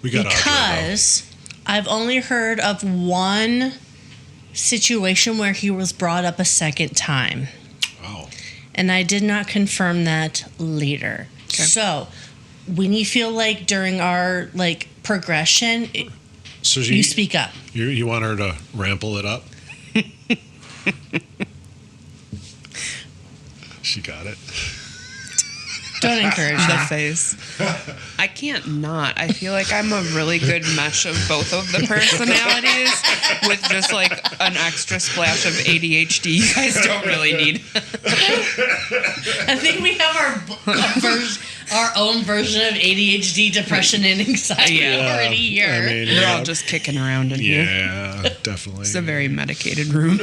We got because I've only heard of one situation where he was brought up a second time. Wow. And I did not confirm that later. Okay. So when you feel like during our progression, So you speak up. You want her to rample it up? She got it. Don't encourage The that. face. I can't not. I feel like I'm a really good mesh of both of the personalities with just like an extra splash of ADHD you guys don't really need. I think we have our own version of ADHD, depression, and anxiety already here. I mean, We're all just kicking around in here. yeah, definitely. It's a very medicated room.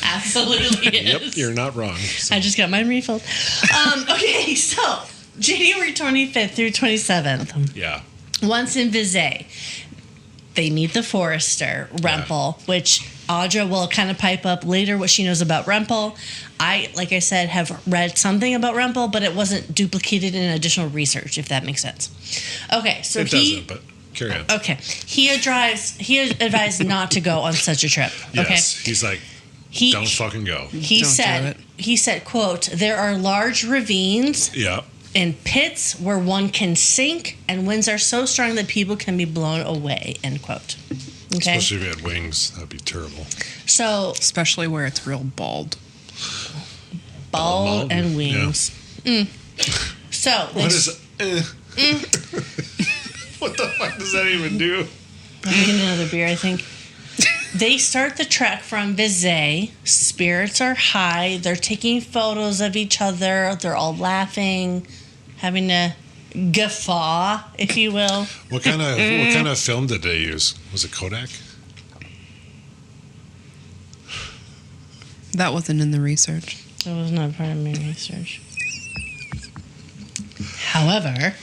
Absolutely is. Yep, you're not wrong. So. I just got mine refilled. Okay, so January 25th through 27th. Yeah. Once in Vizay, they meet the forester, Rempel, which Audra will kind of pipe up later what she knows about Rempel. I, like I said, have read something about Rempel, but it wasn't duplicated in additional research, if that makes sense. Okay, so It doesn't, but carry on. Okay, he advised not to go on such a trip. Yes, Okay, he's like, don't fucking go. He Don't do said, quote, there are large ravines Yeah. and pits where one can sink, and winds are so strong that people can be blown away, end quote. Okay. Especially if it had wings, that'd be terrible. So Especially where it's real bald. bald and wings. Yeah. So What is What the fuck does that even do? I'm getting another beer, I think. They start the trek from Vizay. Spirits are high. They're taking photos of each other. They're all laughing, having a guffaw, if you will. What kind of film did they use? Was it Kodak? That wasn't in the research. That was not part of my research. However,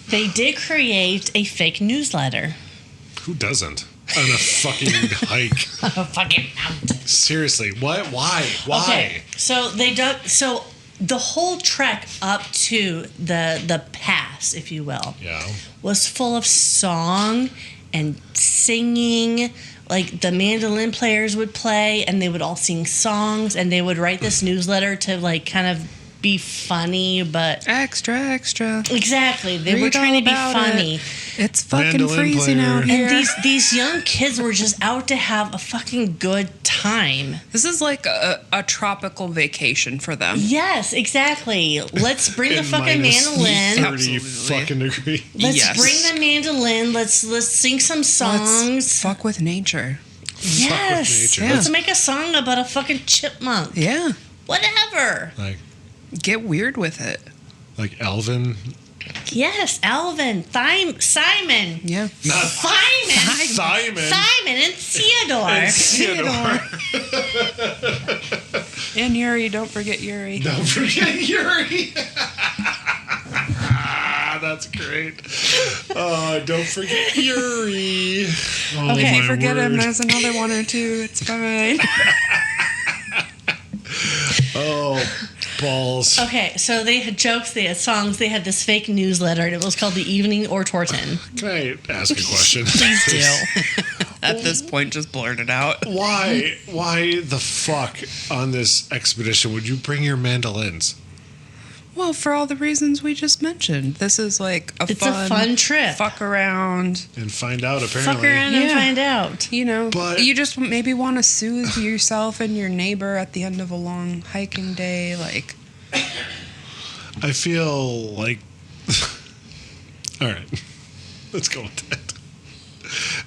they did create a fake newsletter. Who doesn't? On a fucking hike. A fucking mountain. Seriously, what? Why? Okay, so the whole trek up to the pass, if you will, Yeah. was full of song and singing. Like the mandolin players would play, and they would all sing songs, and they would write this newsletter to like kind of be funny, but Extra. exactly they were Read trying all to be about funny. It's fucking Mandolin freezing player. out here. And these young kids were just out to have a fucking good time. This is like a tropical vacation for them. Yes, exactly. Let's bring the In fucking minus mandolin. 30 Absolutely. fucking degree. Let's Yes. bring the mandolin. Let's sing some songs. Let's fuck with nature. Yes. nature. Let's make a song about a fucking chipmunk. Yeah. Whatever. Get weird with it. Like Alvin. Yes, Alvin, Simon. Yeah. Not Simon. Simon. Simon and Theodore. Theodore. And Yuri, don't forget Yuri. Don't forget Yuri. That's great. Don't forget Yuri. Oh, Okay, my Forget him. word. There's another one or two. It's fine. Oh, balls. Okay, so they had jokes, they had songs, they had this fake newsletter, and it was called the Evening or Torton. Can I ask a question? Please do. At this point, just blurt it out. Why the fuck on this expedition would you bring your mandolins? Well, for all the reasons we just mentioned. This is like a fun trip. Fuck around. And find out, apparently. Fuck around and Yeah. find out. You know, But- you just maybe want to soothe yourself and your neighbor at the end of a long hiking day. Like, I feel like... All right. Let's go with that.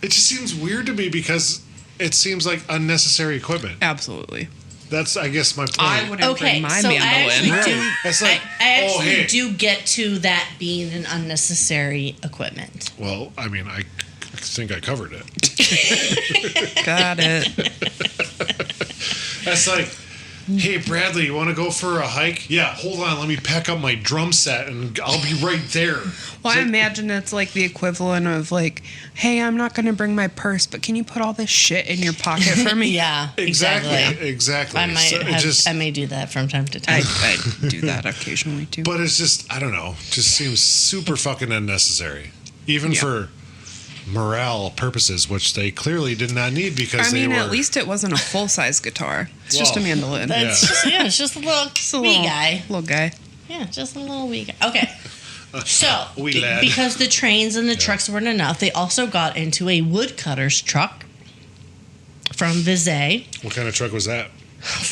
It just seems weird to me because it seems like unnecessary equipment. absolutely. That's, I guess, my point. I wouldn't Okay, bring my so I mandolin. actually do. It's like, I actually hey. do get to that being an unnecessary equipment. Well, I mean, I think I covered it. Got it. That's like, hey, Bradley, you want to go for a hike? Yeah, hold on. Let me pack up my drum set and I'll be right there. Well, I It's like, imagine it's like the equivalent of like, hey, I'm not going to bring my purse, but can you put all this shit in your pocket for me? Yeah, Exactly. I might So it just, I may do that from time to time. I do that occasionally too. but it's just, I don't know, just seems super fucking unnecessary. Even for morale purposes, which they clearly did not need because I mean, they were... at least it wasn't a full-size guitar. It's just a Well, mandolin. That's it's just a little wee guy. Little guy. Yeah, just a little wee guy. Okay. So, Wee lad. because the trains and the trucks weren't enough, they also got into a woodcutter's truck from Vizay. What kind of truck was that?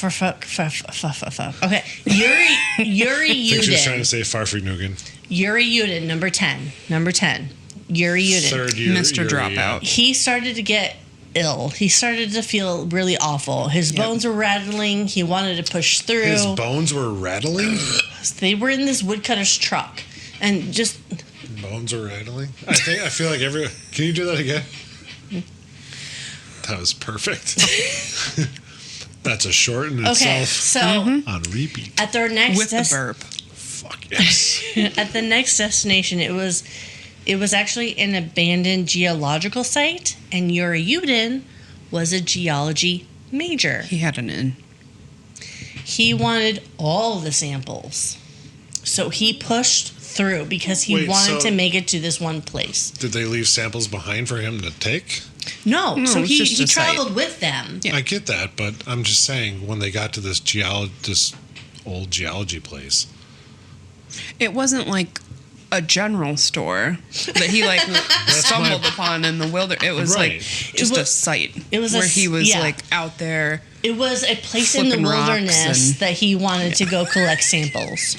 Okay, Yuri I think she was trying to Yudin. say Farfignugan. Yuri Yudin, number 10. Yuri Yudin. Third year. Mr. Dropout. He started to get ill. He started to feel really awful. His bones were rattling. He wanted to push through. His bones were rattling? They were in this woodcutter's truck. And just, Bones were rattling? I feel like every... Can you do that again? That was perfect. That's a short in okay, itself. so On repeat. at their next With the burp. Fuck yes. at the next destination, it was actually an abandoned geological site, and Yuri Yudin was a geology major. He had an in. He wanted all the samples, so he pushed through because he Wait, wanted so- to make it to this one place. Did they leave samples behind for him to take? No, so it's he just a site. traveled with them. Yeah. I get that, but I'm just saying when they got to this old geology place. It wasn't like a general store that he like stumbled upon in the wilderness. It was Right. like just It a was- site it was a where s- he was yeah. like out there. It was a place in the Flipping rocks wilderness and- that he wanted to go collect samples.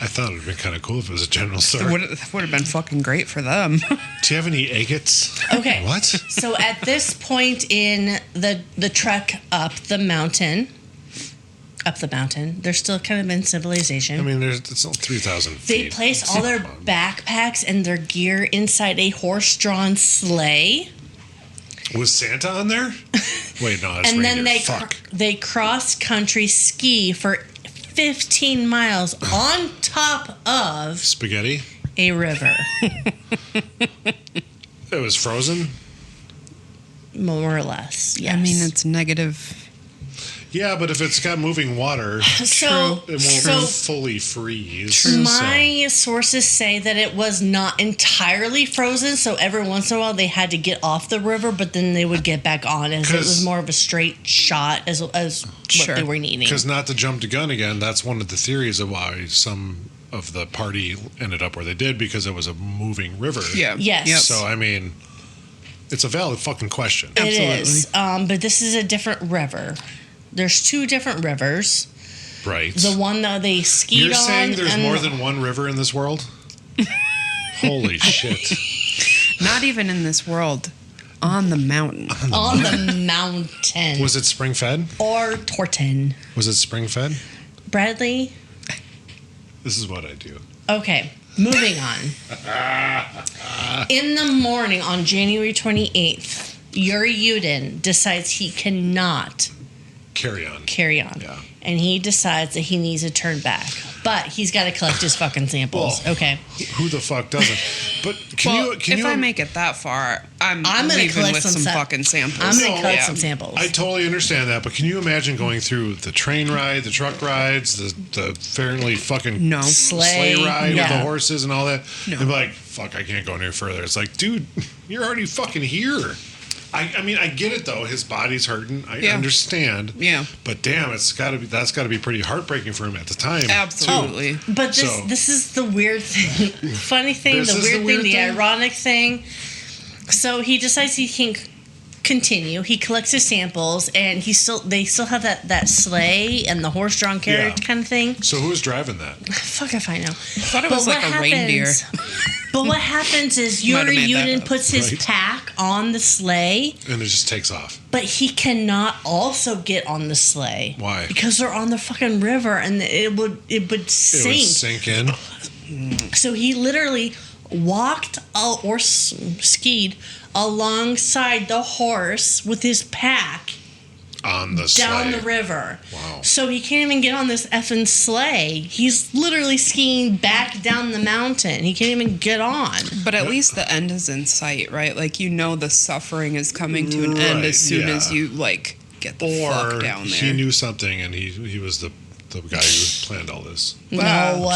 I thought it would have been kind of cool if it was a general store. Would have been fucking great for them. Do you have any agates? Okay. What? So at this point in the trek up the mountain, there's still kind of in civilization. I mean, it's all 3,000 feet. They place all their backpacks and their gear inside a horse-drawn sleigh, Was Santa on there? Wait, no, that's and then reindeer. Fuck. they cross-country ski for 15 miles on top of Spaghetti? a river, It was frozen? more or less. Yes. I mean, it's negative. Yeah, but if it's got moving water, so. it won't So fully freeze. my sources say that it was not entirely frozen, so every once in a while they had to get off the river, but then they would get back on as it 'Cause- was more of a straight shot as what Sure. they were needing. Because not to jump the gun again, that's one of the theories of why some of the party ended up where they did, because it was a moving river. Yeah. Yes. Yep. So, I mean, it's a valid fucking question. It Absolutely. is, but this is a different river. There's two different rivers. Right. The one that they skied You're on. saying there's and more than one river in this world? Holy shit. Not even in this world. On the mountain. on the mountain. Was it spring fed? or Torton. Was it spring fed? Bradley. This is what I do. Okay, moving on. In the morning on January 28th, Yuri Yudin decides he cannot Carry on. carry on. Yeah. And he decides that he needs to turn back. But he's got to collect his fucking samples. Well, Okay. Who the fuck doesn't? But can If I make it that far, I'm gonna leaving collect with some some sa- fucking samples. I'm going to No, collect yeah. some samples. I totally understand that, but can you imagine going through the train ride, the truck rides, the fairly fucking No. sleigh ride with Yeah. the horses and all that? No. And be like, fuck, I can't go any further. It's like, dude, you're already fucking here. I mean, I get it though. His body's hurting. I Yeah. understand. Yeah. But damn, that's got to be pretty heartbreaking for him at the time. too. Absolutely. But So- this is the weird thing, funny thing, This the is weird the thing, weird the thing? ironic thing. So he decides he can continue. He collects his samples, and they still have that sleigh and the horse-drawn carriage Yeah. kind of thing. So who's driving that? Fuck if I know. I thought it was like a reindeer. But what happens is Might have Yuri made that Yudin up. puts his Right. pack on the sleigh. And it just takes off. But he cannot also get on the sleigh. Why? Because they're on the fucking river and it would sink. It would sink in. So he literally walked or skied alongside the horse with his pack On the down sleigh. the river. Wow. So he can't even get on this effing sleigh. He's literally skiing back down the mountain. He can't even get on. But at least the end is in sight, right? Like, you know the suffering is coming to an end as soon as you, like, get the fuck down there. He knew something, and he was the guy who planned all this. No.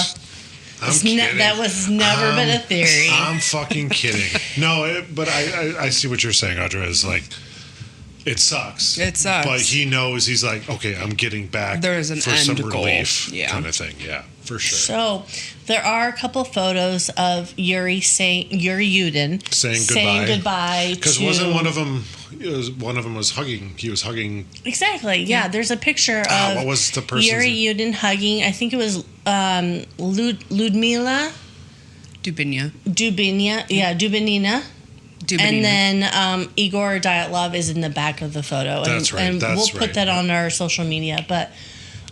I'm kidding. That was never been a theory. I'm fucking kidding. No, but I see what you're saying, Audra, is like, it sucks. It sucks. But he knows, he's like, okay, I'm getting back There's an for end some goal. relief Yeah. kind of thing. Yeah, for sure. So there are a couple photos of Yuri Yudin Saying goodbye. Because to, wasn't one of them, was hugging. He was hugging. Exactly. Yeah. There's a picture of what was the person's Yuri Yudin hugging. I think it was Ludmila Dubinia. Yeah, Dubinina. And then Igor Dyatlov is in the back of the photo. That's right. And That's we'll right. put that on our social media. But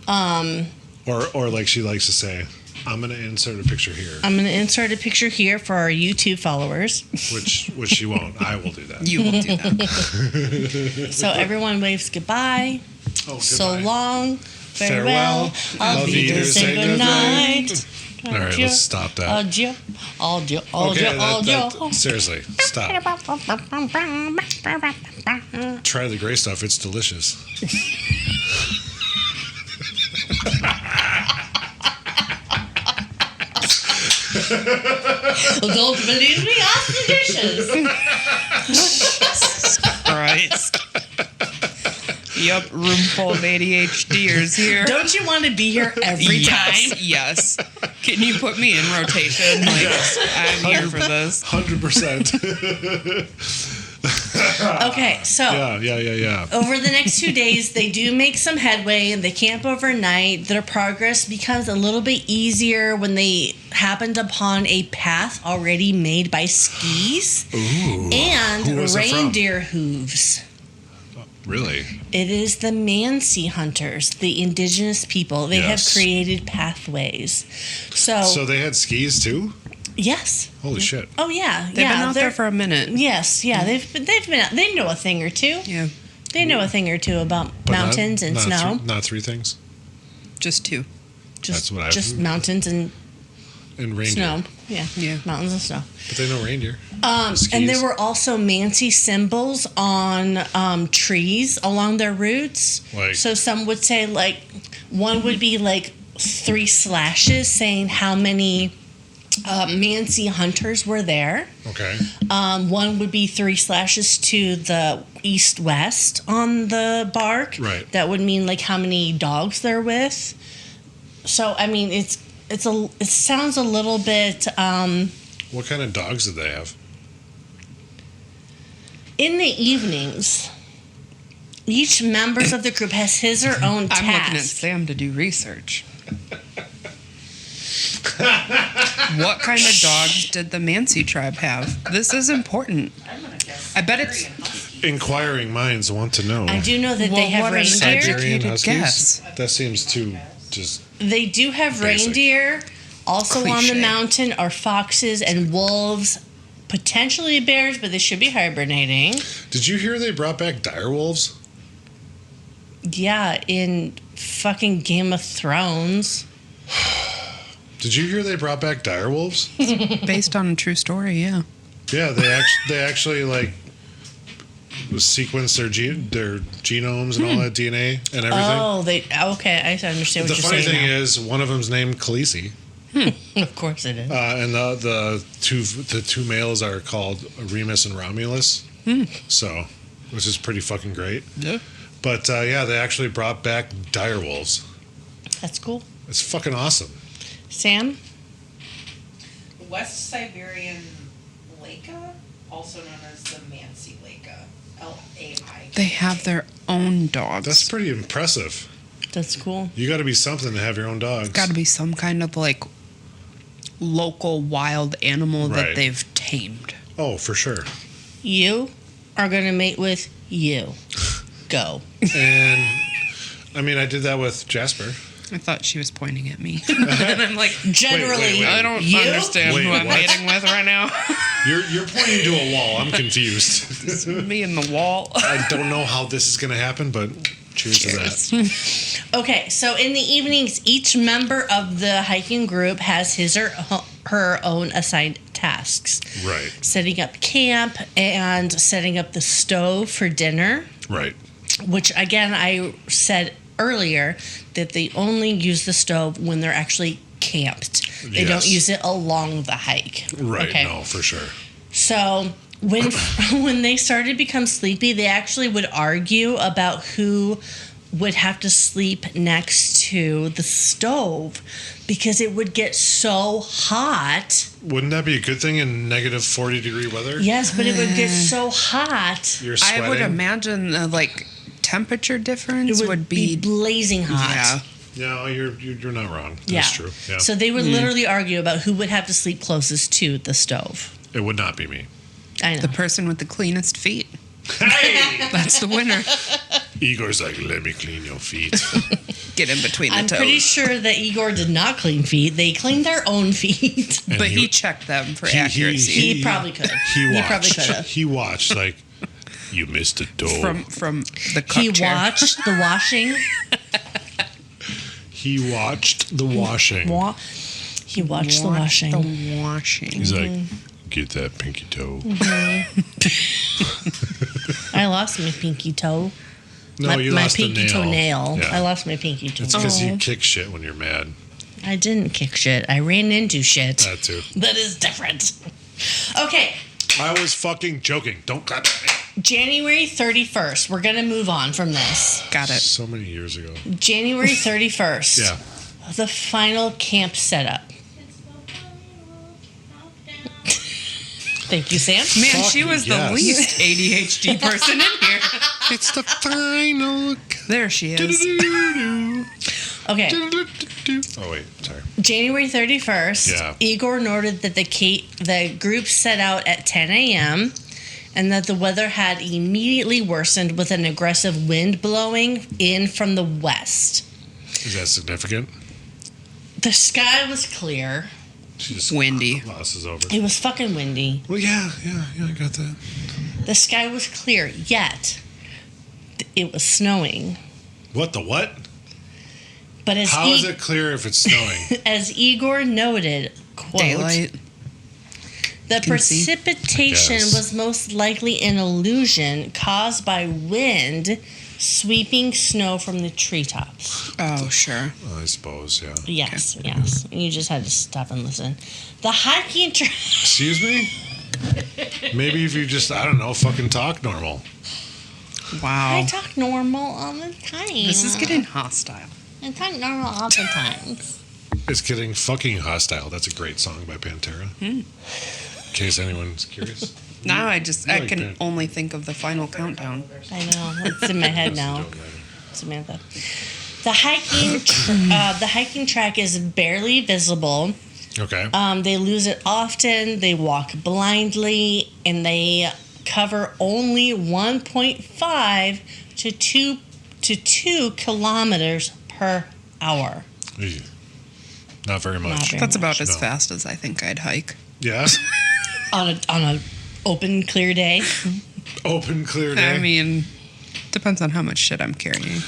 Or like she likes to say, I'm going to insert a picture here, I'm going to insert a picture here for our YouTube followers. which she won't. I will do that. You will do that. So everyone waves goodbye. Oh, So goodbye. long. Farewell. Auf Say Wiedersehen, good night. All right, let's stop that. Adieu. Adieu. Okay, Adieu. seriously, stop. Try the gray stuff. It's delicious. Don't believe me? Ask the dishes. Christ. Yep, room full of ADHDers here. Don't you want to be here every time? Yes. Can you put me in rotation? Like, I'm here for this. 100%. Okay, so Yeah. over the next 2 days, they do make some headway and they camp overnight. Their progress becomes a little bit easier when they happened upon a path already made by skis Ooh. and Who was it from? reindeer hooves. Really? It is the Mansi hunters, the indigenous people. They Yes. have created pathways. So So they had skis too? yes. Holy shit. Oh yeah, They've been out there for a minute. Yes, yeah, they've been out. They know a thing or two. Yeah, They know a thing or two about But mountains and not snow. Not three things. just two. Just, That's what just mountains and And reindeer. snow. Yeah, Yeah. mountains and snow. But they know reindeer. And there were also Mansi symbols on trees along their routes. Like- So some would say like one would be like 3 slashes saying how many Mansi hunters were there. Okay. One would be 3 slashes to the east-west on the bark. Right. That would mean like how many dogs they're with. So I mean, it sounds a little bit. What kind of dogs did they have? In the evenings, each members of the group has his or own task. I'm looking at Sam to do research. What kind of dogs did the Mansi tribe have? This is important. I'm gonna guess. I bet it's- Siberian Husky. Inquiring minds want to know. I do know that they have what is reindeer. Educated Huskies? guess. That seems too just. They do have Basic. reindeer. Also on the Cliche. mountain are foxes and wolves, potentially bears, but they should be hibernating. Did you hear they brought back dire wolves? Yeah, in fucking Game of Thrones. Did you hear they brought back dire wolves? Based on a true story, yeah. Yeah, they actually like sequenced their genomes and all that DNA and everything. Oh, okay. I understand The what you're funny saying. thing is, one of them's named Khaleesi, Of course it is. and the two males are called Remus and Romulus. So, which is pretty fucking great. Yeah. But yeah, they actually brought back dire wolves. That's cool. It's fucking awesome. Sam? West Siberian Leka, also known as the Mansi Leka. L-A-I. They have their own dogs. That's pretty impressive. That's cool. You got to be something to have your own dogs. Got to be some kind of like local wild animal Right. that they've tamed. Oh, for sure. You? are going to mate with you. Go. And I mean, I did that with Jasper. I thought she was pointing at me. And I'm like, Generally, wait. I don't you? understand Wait, who I'm what? mating with right now. You're pointing to a wall. I'm confused. It's me and the wall. I don't know how this is going to happen, but cheers to that. Okay, so in the evenings, each member of the hiking group has his or her own assigned tasks. Right. Setting up camp and setting up the stove for dinner, Right. which again, I said earlier that they only use the stove when they're actually camped. They don't Yes. use it along the hike. Right. Okay? No, for sure. So when they started to become sleepy, they actually would argue about who would have to sleep next to the stove because it would get so hot. Wouldn't that be a good thing in negative 40-degree weather? Yes, but it would get so hot. You're I sweating. would imagine the temperature difference It would be blazing hot. Yeah. No, you're not wrong. That's Yeah. true. Yeah. So they would literally argue about who would have to sleep closest to the stove. It would not be me. I know. The person with the cleanest feet. Hey! That's the winner. Igor's like, let me clean your feet. Get in between the I'm toes. pretty sure that Igor did not clean feet. They cleaned their own feet. And But he checked them for accuracy. He probably could. He He probably watched. could have. He watched, like, you missed a door. From the cup He chair. watched the washing. He watched the washing. He watched the washing. The washing. He's like, get that pinky toe. I lost my pinky toe. No, you my lost pinky a nail. toenail. Yeah. I lost my pinky toe. It's because you kick shit when you're mad. I didn't kick shit. I ran into shit. That too. That is different. Okay, I was fucking joking. Don't clap at me. January 31st. We're going to move on from this. Got it. So many years ago. January 31st. Yeah. The final camp setup. Thank you, Sam. Man, Fuck she was yes. the least ADHD person in here. It's the final. There she is. Okay, Oh, wait. Sorry. January 31st. Yeah. Igor noted that the group set out at 10 a.m. and that the weather had immediately worsened with an aggressive wind blowing in from the west. Is that significant? The sky was clear. She just Windy. glosses over. It was fucking windy. Well, yeah, I got that. The sky was clear, yet it was snowing. What the what? But as How is it clear if it's snowing? as Igor noted, quote, Daylight. the Can see. precipitation Yes. was most likely an illusion caused by wind sweeping snow from the treetops. Oh, sure. I suppose, yeah. Yes, yes. You just had to stop and listen. The hiking trail. Excuse me? Maybe if you just, I don't know, fucking talk normal. Wow. I talk normal all the time. This is getting hostile. I talk normal all the time. It's getting fucking hostile. That's a great song by Pantera. In case anyone's curious. Now I Like can that. only think of the final countdown. I know. It's in my head now. Samantha. The hiking track is barely visible. Okay. They lose it often. They walk blindly, and they cover only 1.5 to 2 kilometers per hour. Ew. Not very Not much. very That's much. about as No. fast as I think I'd hike. Yeah. On a open clear day. Open, clear day. I mean, depends on how much shit I'm carrying.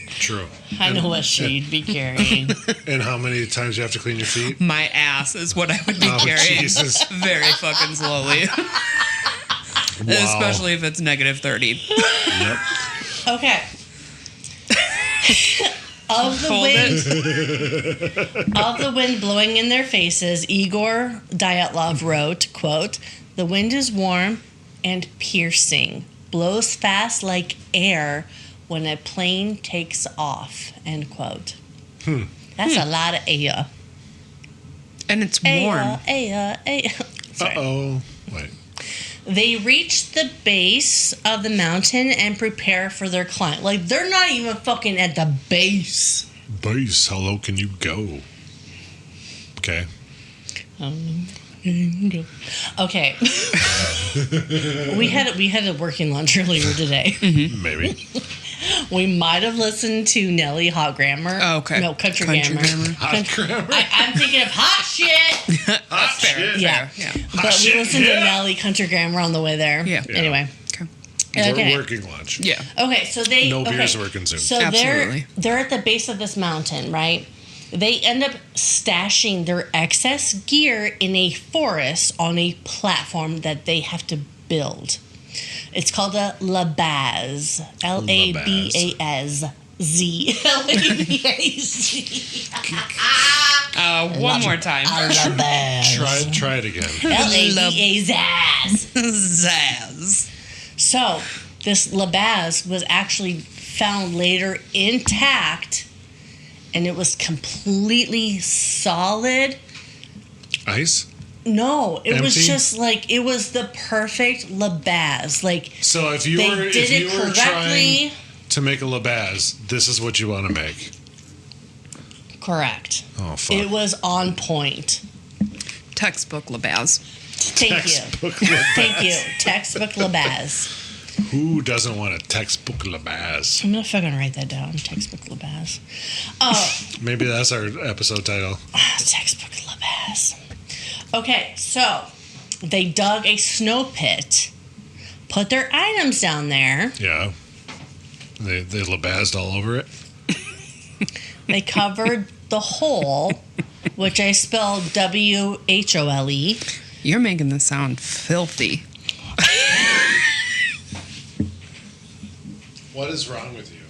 True. I know what she'd be carrying. And how many times you have to clean your feet? My ass is what I would be Oh, carrying. Jesus. Very fucking slowly. Wow. Especially if it's negative 30. Yep. Okay. Of the wind blowing in their faces, Igor Dyatlov wrote, quote, "The wind is warm and piercing, blows fast like air when a plane takes off," end quote. That's a lot of air. And it's warm. Air. Sorry. Uh-oh. Wait. They reach the base of the mountain and prepare for their climb. Like, they're not even fucking at the base. Base, how low can you go? Okay. Okay. we had a working lunch earlier today. Maybe. We might have listened to Nelly Hot Grammar. Oh, okay. No, Country Country Grammar. Hot grammar. I'm thinking of hot shit. Hot shit. Yeah. Yeah. But shit, we listened yeah. to Nelly Country Grammar on the way there. Yeah. Anyway. Okay. Okay. We're working lunch. Yeah. Okay, so they No beers were consumed. So Absolutely. they're at the base of this mountain, right? They end up stashing their excess gear in a forest on a platform that they have to build. It's called a Labaz. Labaz. Labaz. One more time. Labaz. Try it again. Labaz. Zaz. So, this Labaz was actually found later intact, and it was completely solid. Ice. No, it was Empty? just like it was the perfect Labaz. Like So if you they were did it correctly. trying to make a Labaz, this is what you want to make. Correct. Oh fuck. It was on point. Textbook Labaz. Thank Textbook you. Labaz. Thank you. Textbook Labaz. Who doesn't want a textbook Labaz? I'm gonna fucking write that down. Textbook Labaz. Oh, Maybe that's our episode title. textbook Labaz. Okay, so they dug a snow pit, put their items down there. Yeah. They Labazed all over it. They covered the hole, which I spelled WHOLE. You're making this sound filthy. What is wrong with you?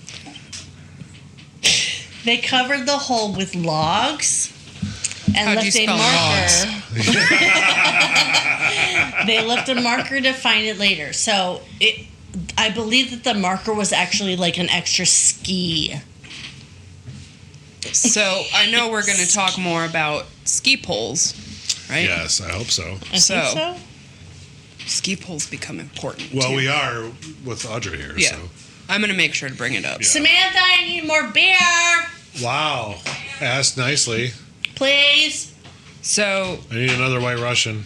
They covered the hole with logs and How'd you left a spell marker. They left a marker to find it later. So I believe that the marker was actually like an extra ski. So I know we're going to talk more about ski poles, right? Yes, I hope so. I think so. Ski poles become important. Well, too. we are with Audra here. Yeah. So. I'm going to make sure to bring it up. Yeah. Samantha, I need more beer, Wow. Asked nicely. please. So I need another White Russian.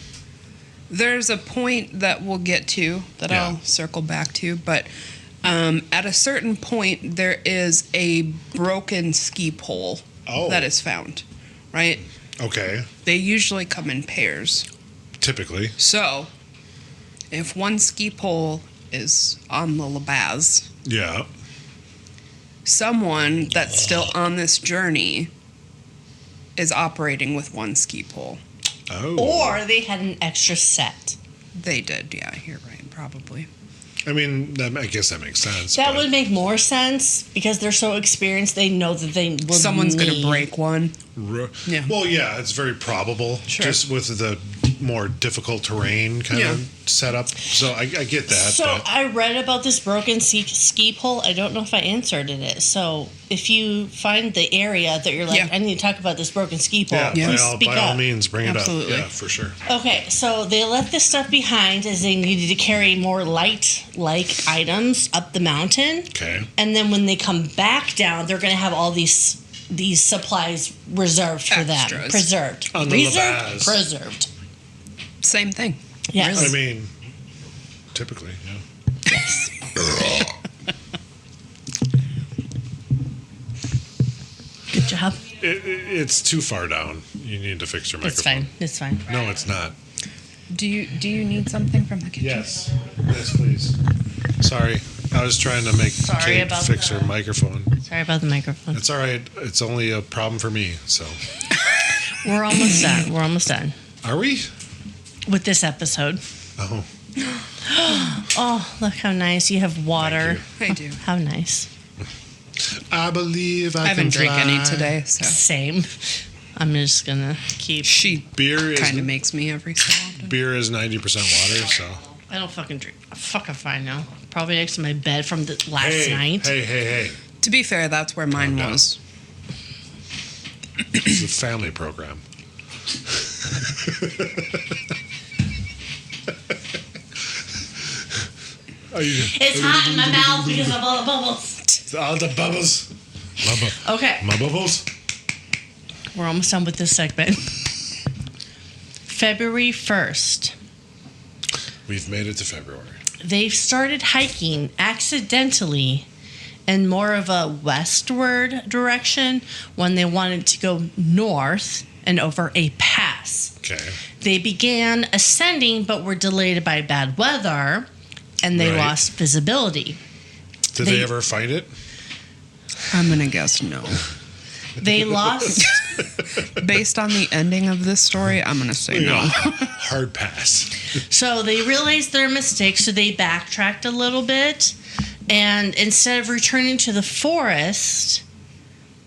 there's a point that we'll get to that Yeah. I'll circle back to, but at a certain point there is a broken ski pole that is found, right? Okay. They usually come in pairs. Typically. So if one ski pole is on the Labaz, Yeah. someone that's still on this journey is operating with one ski pole. Oh. Or they had an extra set. They did, yeah, you're right, probably. I mean, I guess that makes sense. That but- would make more sense because they're so experienced. They know that they would Someone's going to need- break one. Yeah. Well, yeah, it's very probable. Sure. Just with the more difficult terrain kind Yeah. of setup. So I get that. So but I read about this broken ski pole. I don't know if I inserted it. So if you find the area that you're like, Yeah. I need to talk about this broken ski pole, yeah, please by speak all up. means, bring Absolutely. it up. Yeah, for sure. Okay, so they left this stuff behind as they needed to carry more light-like items up the mountain. Okay. And then when they come back down, they're going to have all these supplies reserved for them. Extras. Preserved. On the Reserved, Labaz. preserved. Same thing. Yes. I mean, typically, yeah. Good job. It's too far down. You need to fix your It's microphone. fine. It's fine. No, it's not. Do you need something from the kitchen? Yes. Yes, please. Sorry. I was trying to make Sorry Kate about fix that. her microphone. Sorry about the microphone. It's all right. It's only a problem for me. So, We're almost done. We're almost done are we? with this episode. Oh, Oh, look how nice. You have water. Thank I do. How nice. I believe I, I haven't can drank any fly. today, so Same. I'm just going to keep. she Beer is kind of makes me every so often. beer is 90% water. So I don't fucking drink. I'm fucking fine now. Probably next to my bed from the last night. hey. To be fair, that's where mine down. was. It's a family program. It's hot in my mouth because of all the bubbles. All the bubbles. Okay. My bubbles. We're almost done with this segment. February 1st, We've made it to February. they started hiking accidentally in more of a westward direction when they wanted to go north and over a pass. Okay. They began ascending but were delayed by bad weather and they Right. lost visibility. Did they ever find it? I'm going to guess no. They lost Based on the ending of this story, I'm going to say no. Hard pass. So they realized their mistake, so they backtracked a little bit. And instead of returning to the forest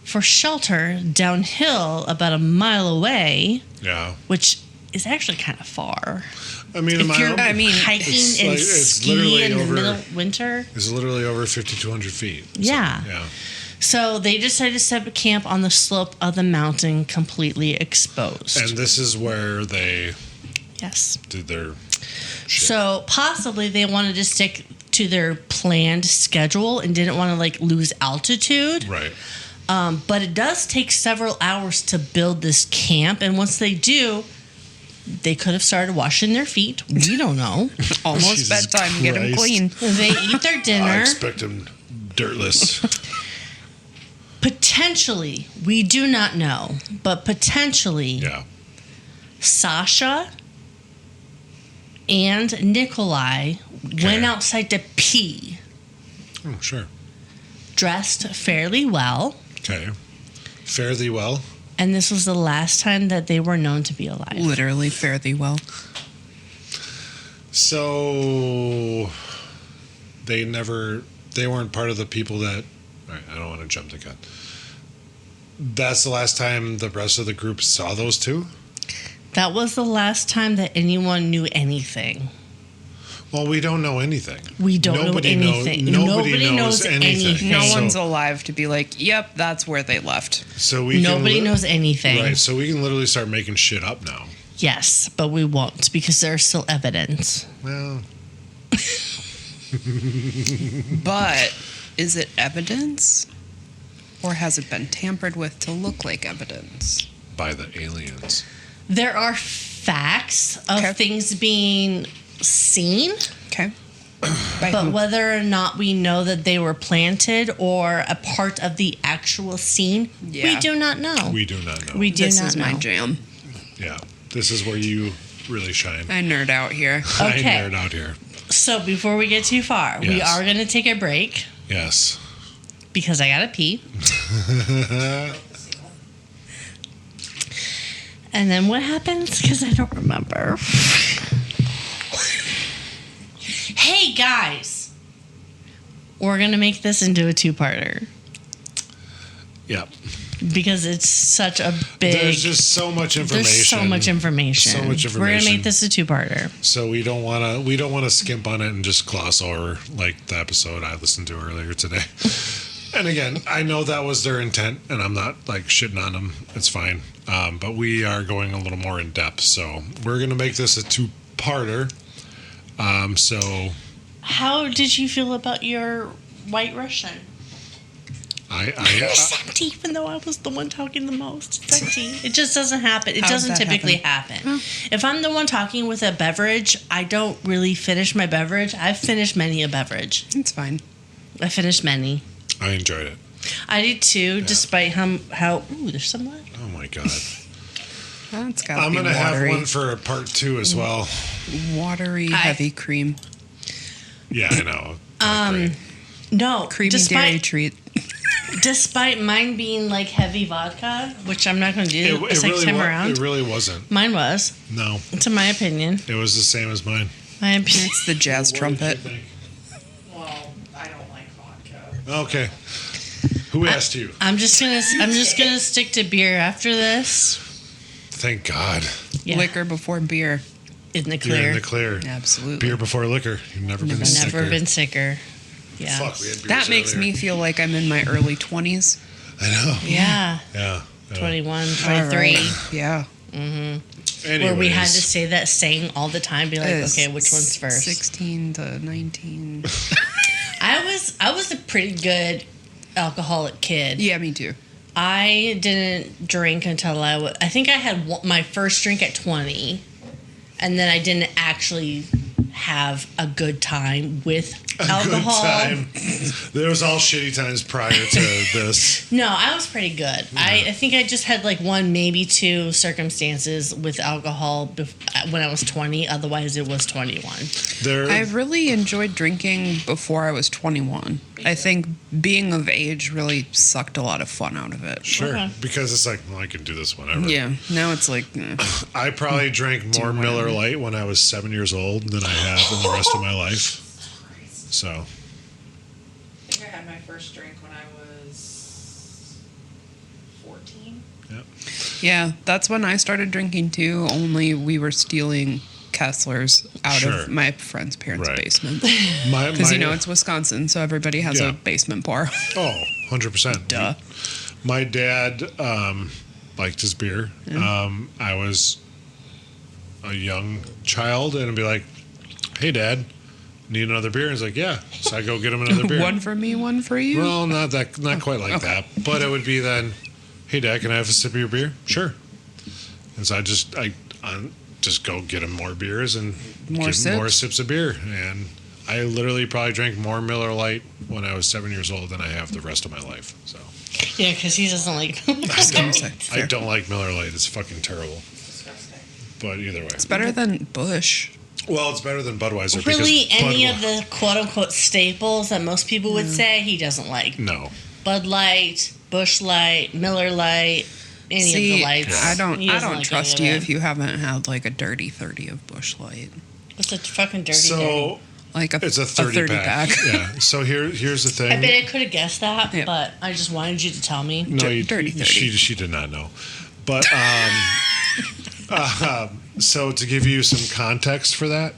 for shelter downhill about a mile away, Yeah. which is actually kind of far. I mean, If you're hiking hiking and ski literally in the over- middle of winter. It's literally over 5,200 feet. So, Yeah. Yeah. So they decided to set up camp on the slope of the mountain, completely exposed. And this is where they Yes. did their shit. So possibly they wanted to stick to their planned schedule and didn't want to like lose altitude. Right. But it does take several hours to build this camp, and once they do, they could have started washing their feet. We don't know. Almost Jesus bedtime. Get them Christ. clean. They eat their I dinner. expect them dirtless. Potentially, we do not know, but potentially Yeah. Sasha and Nikolai went outside to pee, Oh, sure. dressed fairly well, Okay. Fare thee well. and this was the last time that they were known to be alive. Literally, fare thee well. So they weren't part of the people that, all right, I don't want to jump the gun. That's the last time the rest of the group saw those two? That was the last time that anyone knew anything. Well, we don't know anything. We don't know anything. Nobody knows anything. No So- one's alive to be like, yep, that's where they left. So we Nobody can, knows anything. Right, so we can literally start making shit up now. Yes, but we won't because there's still evidence. Well, But is it evidence? Or has it been tampered with to look like evidence? by the aliens. There are facts of Okay. things being seen, Okay. By but who? whether or not we know that they were planted or a part of the actual scene, we Yeah. do not know. We do not know. We do This not is know. my jam. Yeah, this is where you really shine. I nerd out here. I Okay. nerd out here. So before we get too far, we Yes. are going to take a break Yes. because I got to pee. And then what happens? Because I don't remember. Hey, guys. We're going to make this into a two-parter Yep. because it's such a big... There's just so much information. There's so much information. So much We're going to information. make this a two-parter. So we don't want to skimp on it and just gloss over like the episode I listened to earlier today. And again, I know that was their intent, and I'm not like shitting on them. It's fine. But we are going a little more in depth, so we're gonna make this a two-parter. So How did you feel about your White Russian? It's empty, even though I was the one talking the most. It's empty. It just doesn't happen. It How does doesn't that typically happen. If I'm the one talking with a beverage, I don't really finish my beverage. I've finished many a beverage. It's fine. I finished many. I enjoyed it. I did too, despite how ooh, there's some left. Oh my god! That's got I'm be gonna have watery. one for a part 2 as well. Watery, heavy cream. Yeah, I know. Great. No, Creamy dairy despite treat. despite mine being like heavy vodka, which I'm not going to do It the second really time was. around. It really wasn't. Mine was, No, to my opinion. it was the same as mine. My opinion. It's the jazz trumpet. Well, I don't like vodka. Okay. Who asked you? I'm just gonna stick to beer after this. Thank God. Yeah. Liquor before beer. in the You're clear. in the clear. Absolutely. Beer before liquor. You've never been sicker. Never been sicker. Yeah. Fuck, we had beers That makes earlier. me feel like I'm in my early 20s. I know. Yeah. Yeah. 21, All 23. right. Yeah. Where we had to say that saying all the time, be like, okay, which one's first? 16 to 19. I was a pretty good alcoholic kid. Yeah, me too. I didn't drink until I think I had my first drink at 20. and then I didn't actually have a good time with alcohol. Good time. There was all shitty times prior to this. No, I was pretty good. I think I just had like one, maybe two circumstances with alcohol when I was 20. Otherwise, it was 21. I really enjoyed drinking before I was 21. I think being of age really sucked a lot of fun out of it. Sure, Okay. because it's like, well, I can do this whenever. Yeah, now it's like... I probably drank more Miller Lite when I was 7 years old than I have in the rest of my life. So. I think I had my first drink when I was 14. Yep. Yeah, that's when I started drinking too, only we were stealing Kesslers out of my friend's parents' basement. Because, it's Wisconsin, so everybody has a basement bar. Oh, 100%. Duh. My dad liked his beer. Yeah. I was a young child, and I'd be like, hey, Dad, need another beer? And he's like, yeah. So I go get him another beer. One for me, one for you? Well, not quite like that. But it would be then, hey, Dad, can I have a sip of your beer? Sure. And so I just go get him more beers and more sips of beer. And I literally probably drank more Miller Lite when I was 7 years old than I have the rest of my life. So. Yeah, because he doesn't like. I don't like Miller Lite. It's fucking terrible. Disgusting. But either way, it's better than Busch. Well, it's better than Budweiser. Really, any of the quote-unquote staples that most people would say he doesn't like. No. Bud Light, Busch Light, Miller Light, any of the lights. I don't like trust you if you haven't had like a dirty 30 of Busch Light. What's a fucking dirty So, like it's a 30 pack. Yeah. So here's the thing. I bet I could have guessed that, but I just wanted you to tell me. No, dirty 30. She did not know. But so to give you some context for that,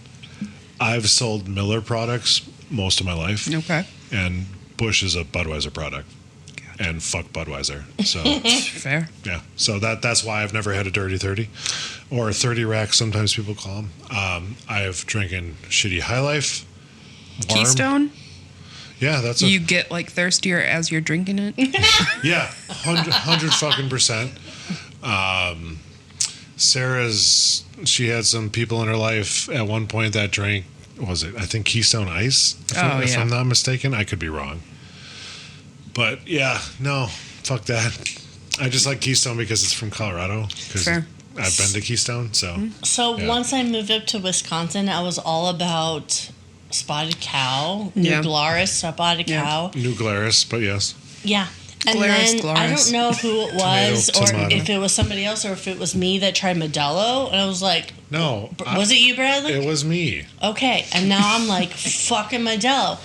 I've sold Miller products most of my life. Okay. And Busch is a Budweiser product. Gotcha. And fuck Budweiser. So fair. Yeah. So that's why I've never had a dirty 30 or a 30 rack. Sometimes people call them. I've drinking shitty High Life. Worm. Keystone. Yeah, that's you get like thirstier as you're drinking it. Yeah, 100 fucking %. Sarah's, she had some people in her life at one point that drank, what was it? I think Keystone Ice, if I'm not mistaken. I could be wrong. But yeah, no, fuck that. I just like Keystone because it's from Colorado. Because I've been to Keystone, so. So once I moved up to Wisconsin, I was all about Spotted Cow, New Glarus, Spotted Cow. New Glarus, but yes. Yeah. And then I don't know who it was, or if it was somebody else, or if it was me that tried Modelo, and I was like, "No, was it you, Bradley?" It was me. Okay, and now I'm like, "Fucking Modelo,"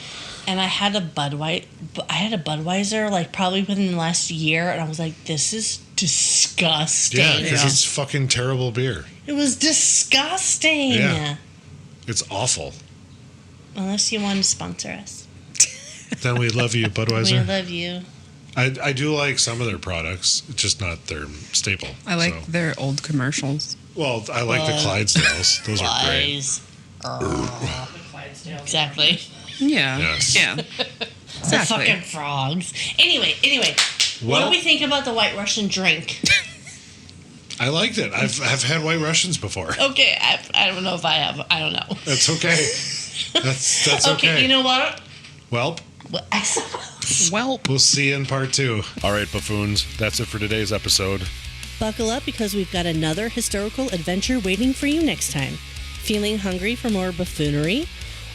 and I had a Budweiser like probably within the last year, and I was like, "This is disgusting." Yeah, because it's fucking terrible beer. It was disgusting. Yeah, it's awful. Unless you want to sponsor us, then we love you, Budweiser. We love you. I do like some of their products. It's just not their staple. I like their old commercials. Well, I like the Clydesdales. Those are great. Exactly. Yeah. Yes. Yeah. The fucking frogs. Anyway. What do we think about the White Russian drink? I liked it. I've had White Russians before. Okay. I don't know if I have. I don't know. That's okay. That's okay. Okay, you know what? Welp. We'll see you in part 2. All right, buffoons. That's it for today's episode. Buckle up because we've got another historical adventure waiting for you next time. Feeling hungry for more buffoonery?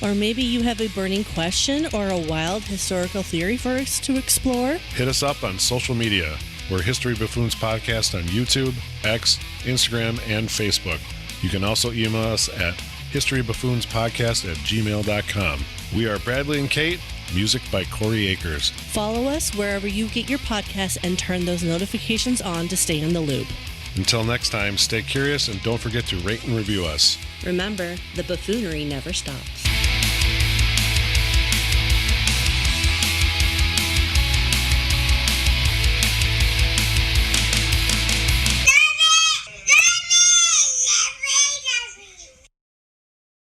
Or maybe you have a burning question or a wild historical theory for us to explore? Hit us up on social media. We're History Buffoons Podcast on YouTube, X, Instagram, and Facebook. You can also email us at historybuffoonspodcast@gmail.com. We are Bradley and Kate. Music by Corey Akers. Follow us wherever you get your podcasts and turn those notifications on to stay in the loop. Until next time, stay curious and don't forget to rate and review us. Remember, the buffoonery never stops.